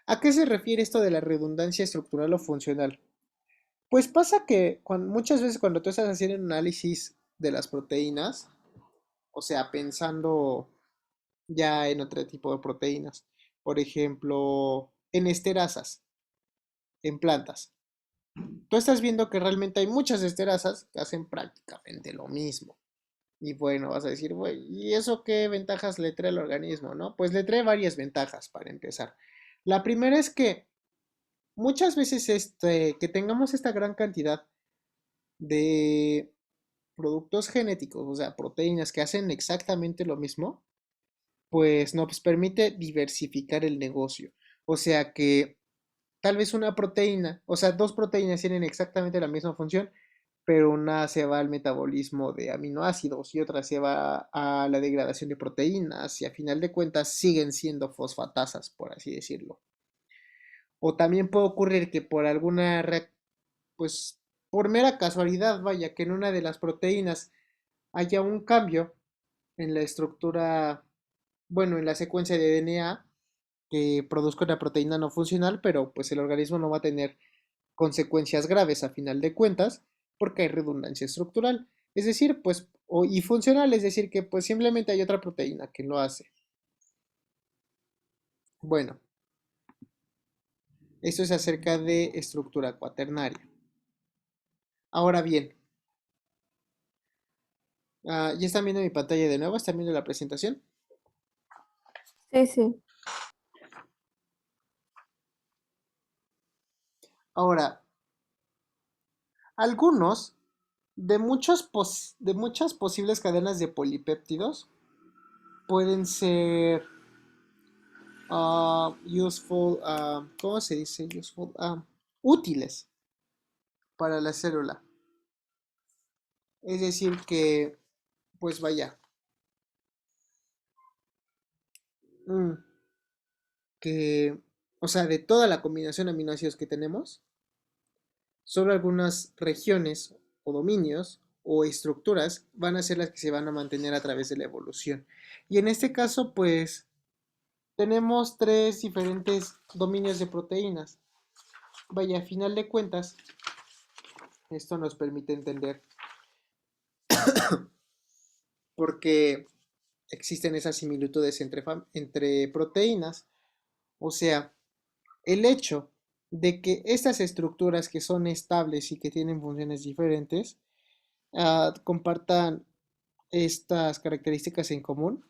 ¿A qué se refiere esto de la redundancia estructural o funcional? Pues pasa que muchas veces cuando tú estás haciendo un análisis de las proteínas, o sea, pensando ya en otro tipo de proteínas, por ejemplo, en esterasas, en plantas, tú estás viendo que realmente hay muchas esterasas que hacen prácticamente lo mismo. Y bueno, vas a decir, güey, ¿y eso qué ventajas le trae al organismo, no? Pues le trae varias ventajas para empezar. La primera es que muchas veces que tengamos esta gran cantidad de productos genéticos, o sea, proteínas que hacen exactamente lo mismo, pues nos permite diversificar el negocio. O sea que tal vez una proteína, o sea, dos proteínas tienen exactamente la misma función, pero una se va al metabolismo de aminoácidos y otra se va a la degradación de proteínas y a final de cuentas siguen siendo fosfatasas, por así decirlo. O también puede ocurrir que por alguna, pues por mera casualidad, vaya, que en una de las proteínas haya un cambio en la estructura, bueno, en la secuencia de DNA que produzca una proteína no funcional, pero pues el organismo no va a tener consecuencias graves a final de cuentas porque hay redundancia estructural. Es decir, pues, y funcional, es decir, que pues simplemente hay otra proteína que lo hace. Bueno, esto es acerca de estructura cuaternaria. Ahora bien, ¿ya están viendo mi pantalla de nuevo? ¿Están viendo la presentación? Sí, sí. Ahora, algunos de muchas posibles cadenas de polipéptidos pueden ser useful, ¿cómo se dice? Useful, útiles para la célula. Es decir que, pues vaya, mm, que, o sea, de toda la combinación de aminoácidos que tenemos, solo algunas regiones o dominios o estructuras van a ser las que se van a mantener a través de la evolución. Y en este caso, pues, tenemos tres diferentes dominios de proteínas. Vaya, a final de cuentas, esto nos permite entender por qué existen esas similitudes entre proteínas. O sea, el hecho de que estas estructuras que son estables y que tienen funciones diferentes compartan estas características en común,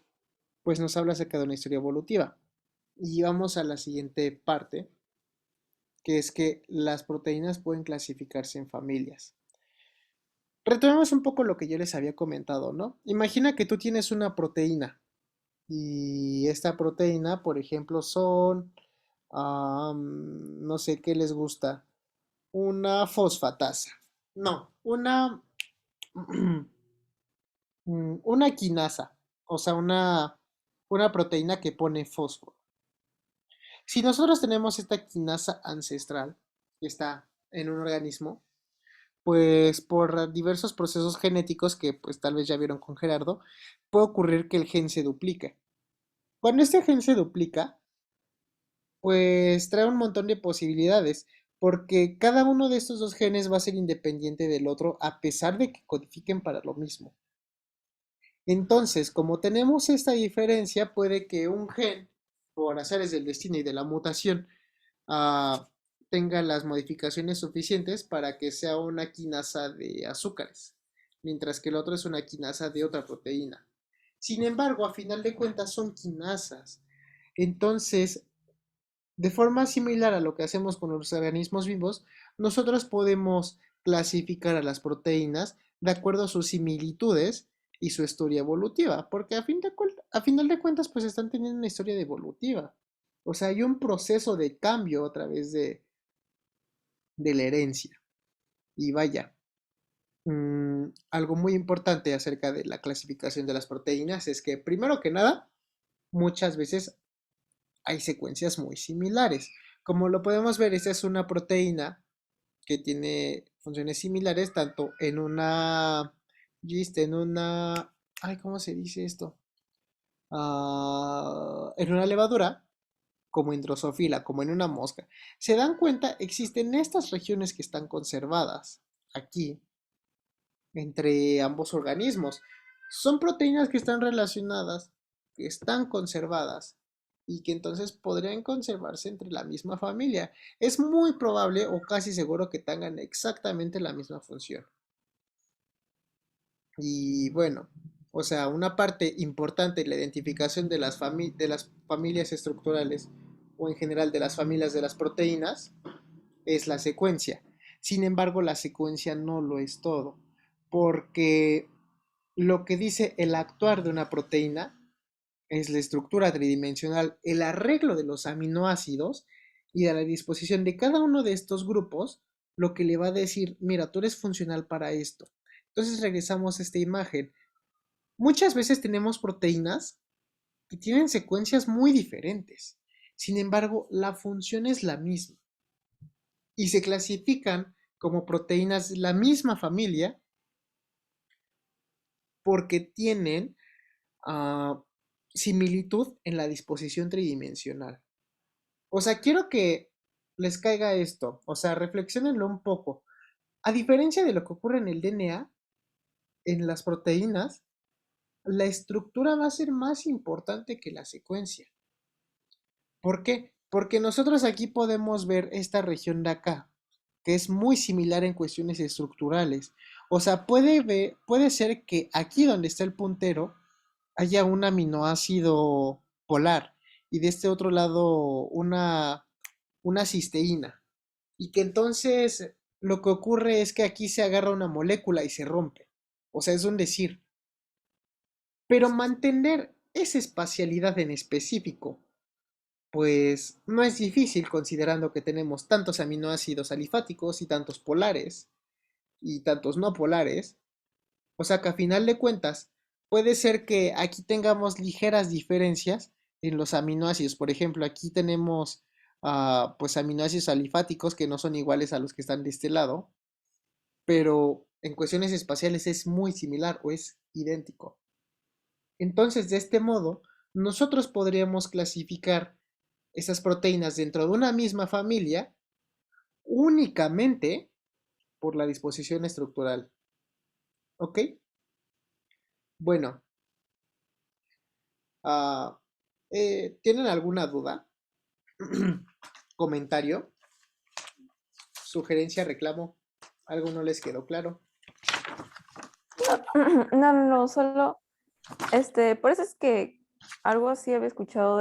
pues nos habla acerca de una historia evolutiva. Y vamos a la siguiente parte, que es que las proteínas pueden clasificarse en familias. Retomemos un poco lo que yo les había comentado, ¿no? Imagina que tú tienes una proteína y esta proteína, por ejemplo, son, no sé qué les gusta, una fosfatasa. No, una quinasa, o sea, una proteína que pone fósforo. Si nosotros tenemos esta quinasa ancestral que está en un organismo, pues por diversos procesos genéticos que pues tal vez ya vieron con Gerardo, puede ocurrir que el gen se duplique. Cuando este gen se duplica, pues trae un montón de posibilidades, porque cada uno de estos dos genes va a ser independiente del otro a pesar de que codifiquen para lo mismo. Entonces, como tenemos esta diferencia, puede que un gen, por azares del destino y de la mutación, ah, tenga las modificaciones suficientes para que sea una quinasa de azúcares. mientras que el otro es una quinasa de otra proteína. Sin embargo, a final de cuentas son quinasas. Entonces, de forma similar a lo que hacemos con los organismos vivos, nosotros podemos clasificar a las proteínas de acuerdo a sus similitudes y su historia evolutiva, porque a final de cuentas pues están teniendo una historia evolutiva. O sea, hay un proceso de cambio a través de la herencia. Y vaya, algo muy importante acerca de la clasificación de las proteínas es que, primero que nada, muchas veces hay secuencias muy similares. Como lo podemos ver, esta es una proteína que tiene funciones similares tanto en una yeast, en una... Ay, ¿cómo se dice esto? En una levadura, como en drosofila, como en una mosca. ¿Se dan cuenta? Existen estas regiones que están conservadas aquí entre ambos organismos. Son proteínas que están relacionadas, que están conservadas y que entonces podrían conservarse entre la misma familia. Es muy probable o casi seguro que tengan exactamente la misma función. Y bueno, o sea, una parte importante en la identificación de de las familias estructurales o en general de las familias de las proteínas es la secuencia. Sin embargo, la secuencia no lo es todo, porque lo que dice el actuar de una proteína es la estructura tridimensional, el arreglo de los aminoácidos y de la disposición de cada uno de estos grupos, lo que le va a decir, mira, tú eres funcional para esto. Entonces regresamos a esta imagen. Muchas veces tenemos proteínas que tienen secuencias muy diferentes. Sin embargo, la función es la misma y se clasifican como proteínas de la misma familia porque tienen similitud en la disposición tridimensional. O sea, quiero que les caiga esto, o sea, reflexionenlo un poco. A diferencia de lo que ocurre en el DNA, en las proteínas, la estructura va a ser más importante que la secuencia. ¿Por qué? Porque nosotros aquí podemos ver esta región de acá, que es muy similar en cuestiones estructurales. O sea, puede ser que aquí donde está el puntero haya un aminoácido polar y de este otro lado una cisteína. Y que entonces lo que ocurre es que aquí se agarra una molécula y se rompe. O sea, es un decir. Pero mantener esa espacialidad en específico, pues no es difícil considerando que tenemos tantos aminoácidos alifáticos y tantos polares y tantos no polares. O sea que a final de cuentas, puede ser que aquí tengamos ligeras diferencias en los aminoácidos. Por ejemplo, aquí tenemos pues aminoácidos alifáticos que no son iguales a los que están de este lado, pero en cuestiones espaciales es muy similar o es idéntico. Entonces, de este modo, nosotros podríamos clasificar esas proteínas dentro de una misma familia únicamente por la disposición estructural. ¿Ok? Bueno, ah, ¿tienen alguna duda? ¿Comentario? ¿Sugerencia? ¿Reclamo? ¿Algo no les quedó claro? No, solo, por eso es que algo así había escuchado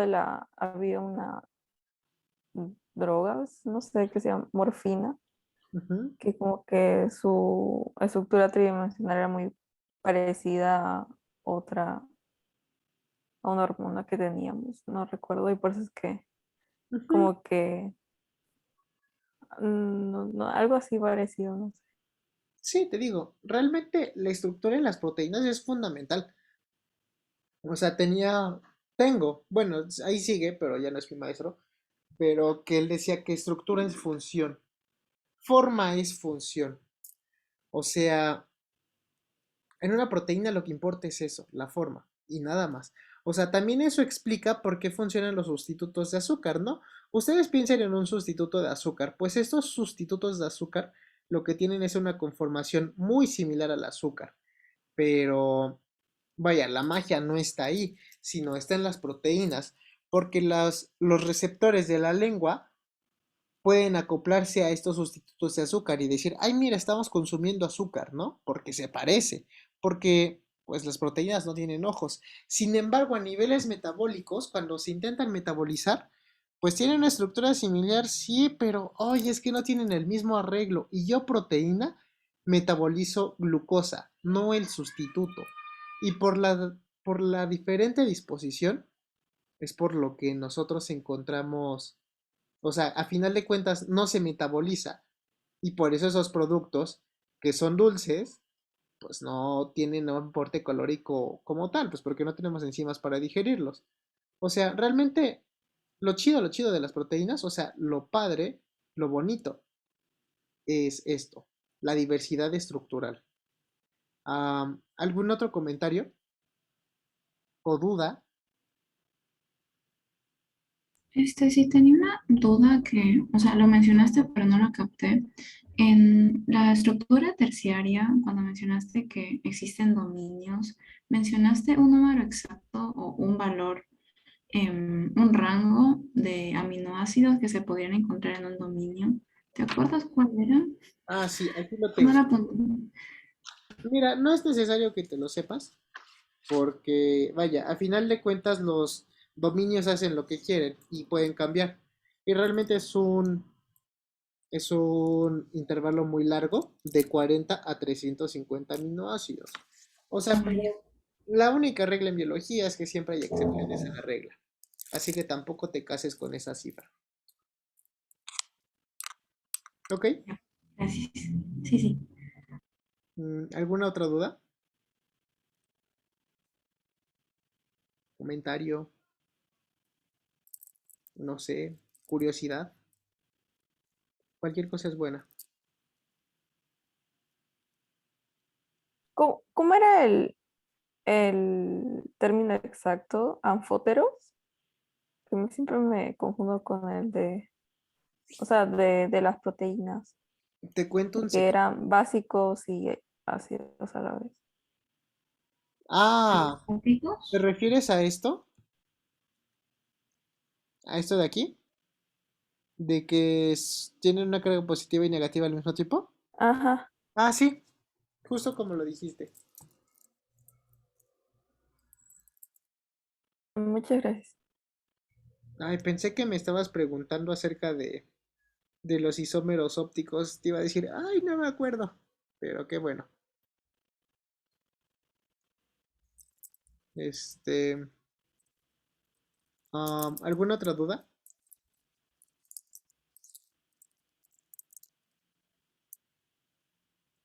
había una drogas, no sé, que se llama morfina, Ujú. que como que su estructura tridimensional era muy parecida a otra, a una hormona que teníamos, no recuerdo, y por eso es que Ujú. como que algo así parecido, no sé. Sí, te digo, realmente la estructura en las proteínas es fundamental. O sea, bueno, ahí sigue, pero ya no es mi maestro, pero que él decía que estructura es función, forma es función. O sea, en una proteína lo que importa es eso, la forma, y nada más. O sea, también eso explica por qué funcionan los sustitutos de azúcar, ¿no? Ustedes piensen en un sustituto de azúcar, pues estos sustitutos de azúcar lo que tienen es una conformación muy similar al azúcar, pero vaya, la magia no está ahí, sino está en las proteínas, porque los receptores de la lengua pueden acoplarse a estos sustitutos de azúcar y decir, ay, mira, estamos consumiendo azúcar, ¿no? Porque se parece, porque pues las proteínas no tienen ojos. Sin embargo, a niveles metabólicos, cuando se intentan metabolizar, pues tienen una estructura similar, sí, pero, oye, es que no tienen el mismo arreglo. Y yo, proteína, metabolizo glucosa, no el sustituto. Y por la diferente disposición, es por lo que nosotros encontramos, o sea, a final de cuentas no se metaboliza y por eso esos productos que son dulces, pues no tienen un aporte calórico como tal, pues porque no tenemos enzimas para digerirlos. O sea, realmente lo chido de las proteínas, o sea, lo padre, lo bonito es esto, la diversidad estructural. ¿Algún otro comentario o duda? Sí tenía una duda que, o sea, lo mencionaste, pero no lo capté. En la estructura terciaria, cuando mencionaste que existen dominios, ¿mencionaste un número exacto o un valor, un rango de aminoácidos que se podrían encontrar en un dominio? ¿Te acuerdas cuál era? Ah, sí, aquí lo No tengo. la apunté. Mira, no es necesario que te lo sepas, porque, vaya, a final de cuentas los dominios hacen lo que quieren y pueden cambiar. Y realmente es un intervalo muy largo, de 40 a 350 aminoácidos. O sea, Ah, pero ya. la única regla en biología es que siempre hay excepciones a la regla. Así que tampoco te cases con esa cifra. ¿Ok? Ya. Gracias. Sí, sí. ¿Alguna otra duda? ¿Comentario? No sé, curiosidad. Cualquier cosa es buena. ¿Cómo era el término exacto? ¿Anfóteros? Siempre me confundo con el de, o sea, de las proteínas, Te cuento de un que secreto. eran básicos y ácidos a la vez. Ah, ¿te ¿Anticos? refieres a esto? ¿A esto de aquí? ¿De que tienen una carga positiva y negativa al mismo tiempo? Ajá, Ah, sí, justo como lo dijiste. muchas gracias. Ay, pensé que me estabas preguntando acerca de los isómeros ópticos. Te iba a decir, ay, no me acuerdo. Pero qué bueno. Este, ¿alguna otra duda?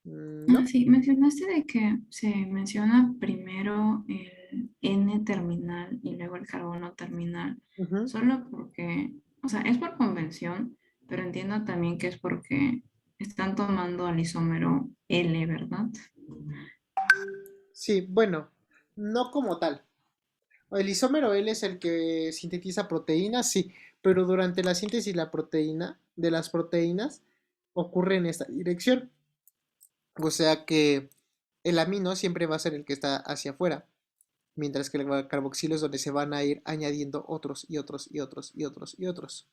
Ah, ¿No? sí, mencionaste de que se menciona primero el N terminal y luego el carbono terminal, Ujú. solo porque, o sea, es por convención, pero entiendo también que es porque están tomando al isómero L, ¿verdad? Sí, bueno, no como tal. El isómero L es el que sintetiza proteínas, sí, pero durante la síntesis la proteína, de las proteínas ocurre en esta dirección. O sea que el amino siempre va a ser el que está hacia afuera, mientras que el carboxilo es donde se van a ir añadiendo otros y otros y otros y otros y otros.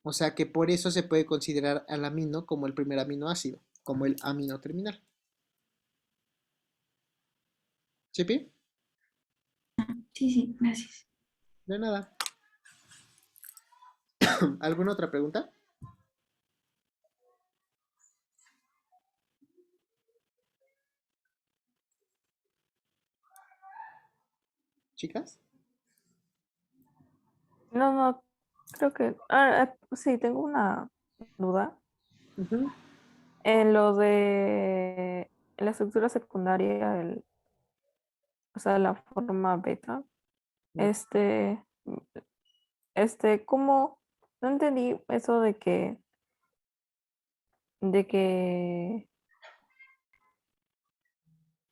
O sea que por eso se puede considerar al amino como el primer aminoácido, como el amino terminal. ¿Chipi? Sí, sí, gracias. De nada. ¿Alguna otra pregunta, chicas? No, no, creo que, sí, tengo una duda. Ujú. En lo de en la estructura secundaria, o sea, la forma beta, este, ¿cómo? No entendí eso de que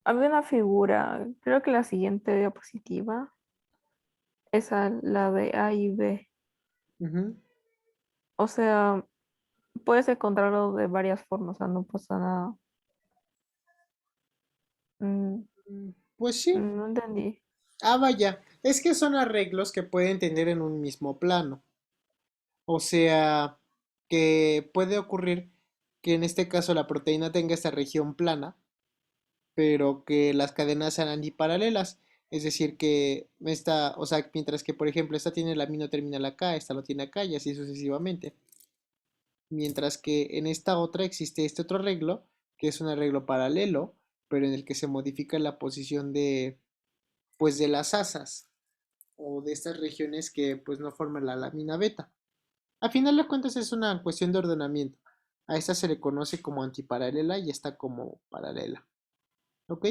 había una figura, creo que la siguiente diapositiva, esa, la de A y B. Ujú. O sea, puedes encontrarlo de varias formas, o sea, no pasa nada. Mm, Pues sí. no entendí. Ah, vaya, es que son arreglos que pueden tener en un mismo plano. O sea, que puede ocurrir que en este caso la proteína tenga esta región plana, pero que las cadenas sean antiparalelas. Es decir, que esta, o sea, mientras que por ejemplo esta tiene el amino terminal acá, esta lo tiene acá y así sucesivamente. Mientras que en esta otra existe este otro arreglo, que es un arreglo paralelo, pero en el que se modifica la posición de, pues, de las asas o de estas regiones que pues no forman la lámina beta. A final de cuentas es una cuestión de ordenamiento. A esta se le conoce como antiparalela y esta como paralela. ¿Ok?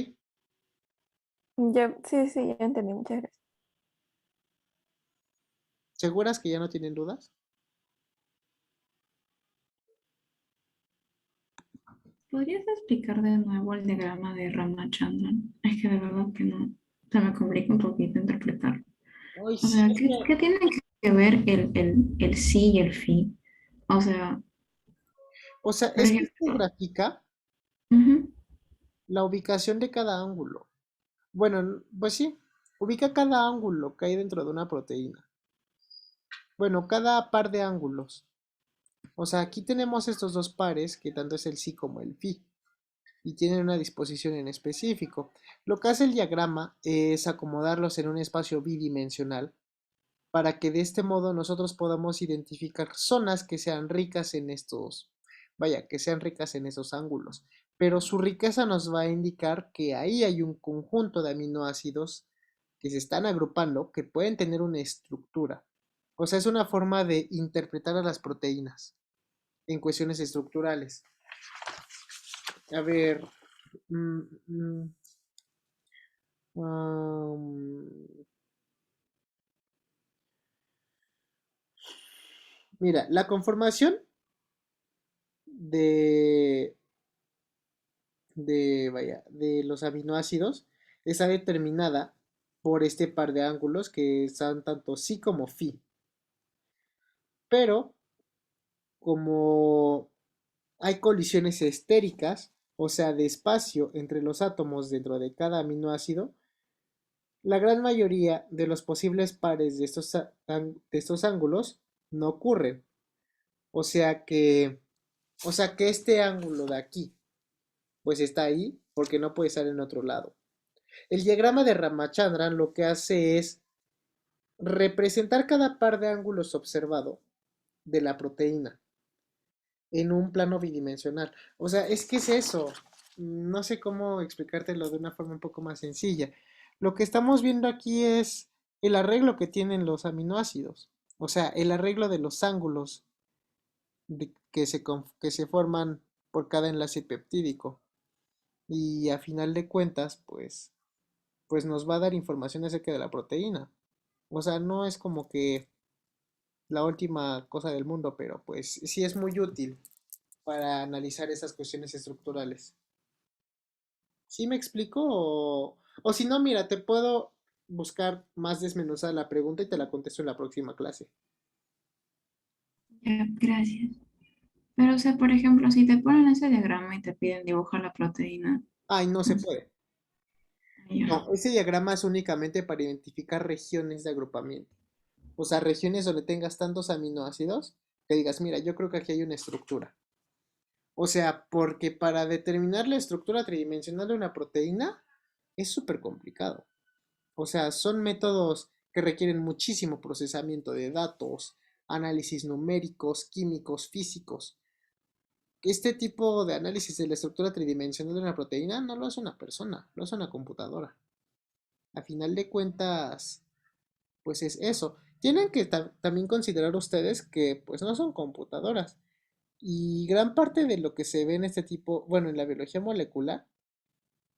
Ya, sí, sí, ya entendí, muchas gracias. ¿Seguras que ya no tienen dudas? ¿Podrías explicar de nuevo el diagrama de Ramachandran? Es que de verdad que no, se me complica un poquito interpretarlo. Ay, O sí, sea, es que, ¿qué tiene que ver el sí y el fi? O sea, o sea, por es que esto ejemplo, grafica ujú, la ubicación de cada ángulo. Bueno, pues sí, ubica cada ángulo que hay dentro de una proteína. Bueno, cada par de ángulos. O sea, aquí tenemos estos dos pares, que tanto es el sí como el fi, y tienen una disposición en específico. Lo que hace el diagrama es acomodarlos en un espacio bidimensional para que de este modo nosotros podamos identificar zonas que sean ricas en estos, vaya, que sean ricas en esos ángulos. Pero su riqueza nos va a indicar que ahí hay un conjunto de aminoácidos que se están agrupando, que pueden tener una estructura. O sea, es una forma de interpretar a las proteínas en cuestiones estructurales. A ver, mm, mm, um, mira, la conformación de de los aminoácidos está determinada por este par de ángulos que son tanto sí como fi. Pero como hay colisiones estéricas, o sea, de espacio entre los átomos dentro de cada aminoácido, la gran mayoría de los posibles pares de estos ángulos no ocurren. O sea que, o sea que este ángulo de aquí, pues está ahí porque no puede estar en otro lado. El diagrama de Ramachandran lo que hace es representar cada par de ángulos observado de la proteína en un plano bidimensional. O sea, es que es eso. No sé cómo explicártelo de una forma un poco más sencilla. Lo que estamos viendo aquí es el arreglo que tienen los aminoácidos. O sea, el arreglo de los ángulos que se forman por cada enlace peptídico. Y a final de cuentas, pues nos va a dar información acerca de la proteína. O sea, no es como que la última cosa del mundo, pero pues sí es muy útil para analizar esas cuestiones estructurales. ¿Sí me explico? O si no, mira, te puedo buscar más desmenuzada la pregunta y te la contesto en la próxima clase. ya, gracias. Pero, o sea, por ejemplo, si te ponen ese diagrama y te piden dibujar la proteína, Ay, no se no sé, puede. ya, No, ese diagrama es únicamente para identificar regiones de agrupamiento. O sea, regiones donde tengas tantos aminoácidos que digas, mira, yo creo que aquí hay una estructura. O sea, porque para determinar la estructura tridimensional de una proteína es súper complicado. O sea, son métodos que requieren muchísimo procesamiento de datos, análisis numéricos, químicos, físicos. Este tipo de análisis de la estructura tridimensional de una proteína no lo hace una persona, lo hace una computadora. A final de cuentas, pues es eso. Tienen que también considerar ustedes que pues no son computadoras. Y gran parte de lo que se ve en este tipo, bueno, en la biología molecular,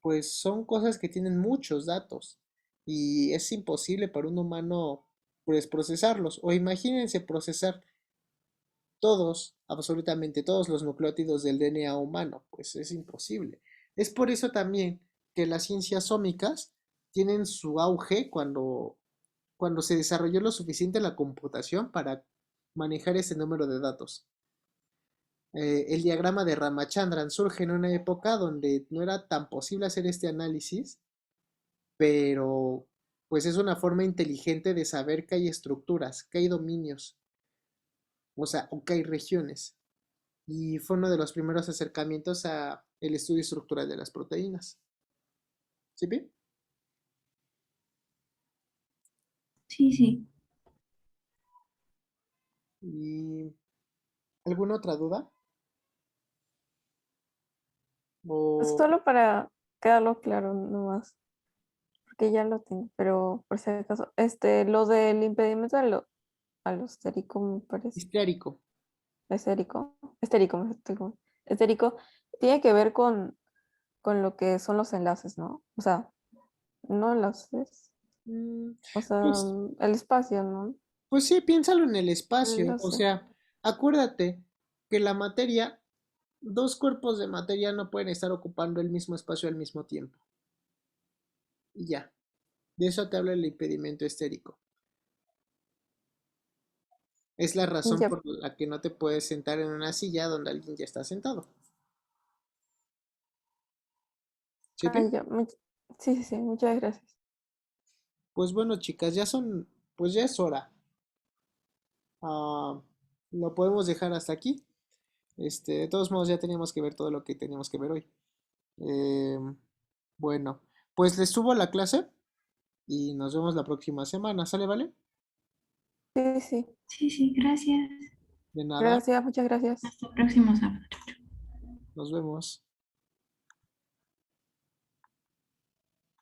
pues son cosas que tienen muchos datos y es imposible para un humano pues procesarlos. O imagínense procesar todos, absolutamente todos los nucleótidos del DNA humano, pues es imposible. Es por eso también que las ciencias ómicas tienen su auge cuando se desarrolló lo suficiente la computación para manejar ese número de datos. El diagrama de Ramachandran surge en una época donde no era tan posible hacer este análisis, pero pues es una forma inteligente de saber que hay estructuras, que hay dominios O sea, ok, regiones. Y fue uno de los primeros acercamientos a el estudio estructural de las proteínas. ¿Sí, Pi? Sí, sí. ¿Y alguna otra duda? O Solo para quedarlo claro nomás, porque ya lo tengo, pero por si acaso, lo del impedimento alostérico me parece, histérico. estérico, tiene que ver con lo que son los enlaces, ¿no? O sea, no enlaces, Mm, o sea, Pues, el espacio, ¿no? pues sí, piénsalo en el El espacio. O enlace. sea, acuérdate que la materia, dos cuerpos de materia no pueden estar ocupando el mismo espacio al mismo tiempo. Y ya. De eso te habla el impedimento estérico. Es la razón Ya, por la que no te puedes sentar en una silla donde alguien ya está sentado. ¿Sí, Pi? ya, sí, sí, sí, muchas gracias. Pues bueno, chicas, pues ya es hora. Ah, lo podemos dejar hasta aquí. De todos modos, ya teníamos que ver todo lo que teníamos que ver hoy. Bueno, pues les subo la clase y nos vemos la próxima semana. ¿Sale, vale? Sí, sí, Sí, sí, gracias. De nada, gracias, muchas gracias. Hasta el próximo sábado. nos vemos.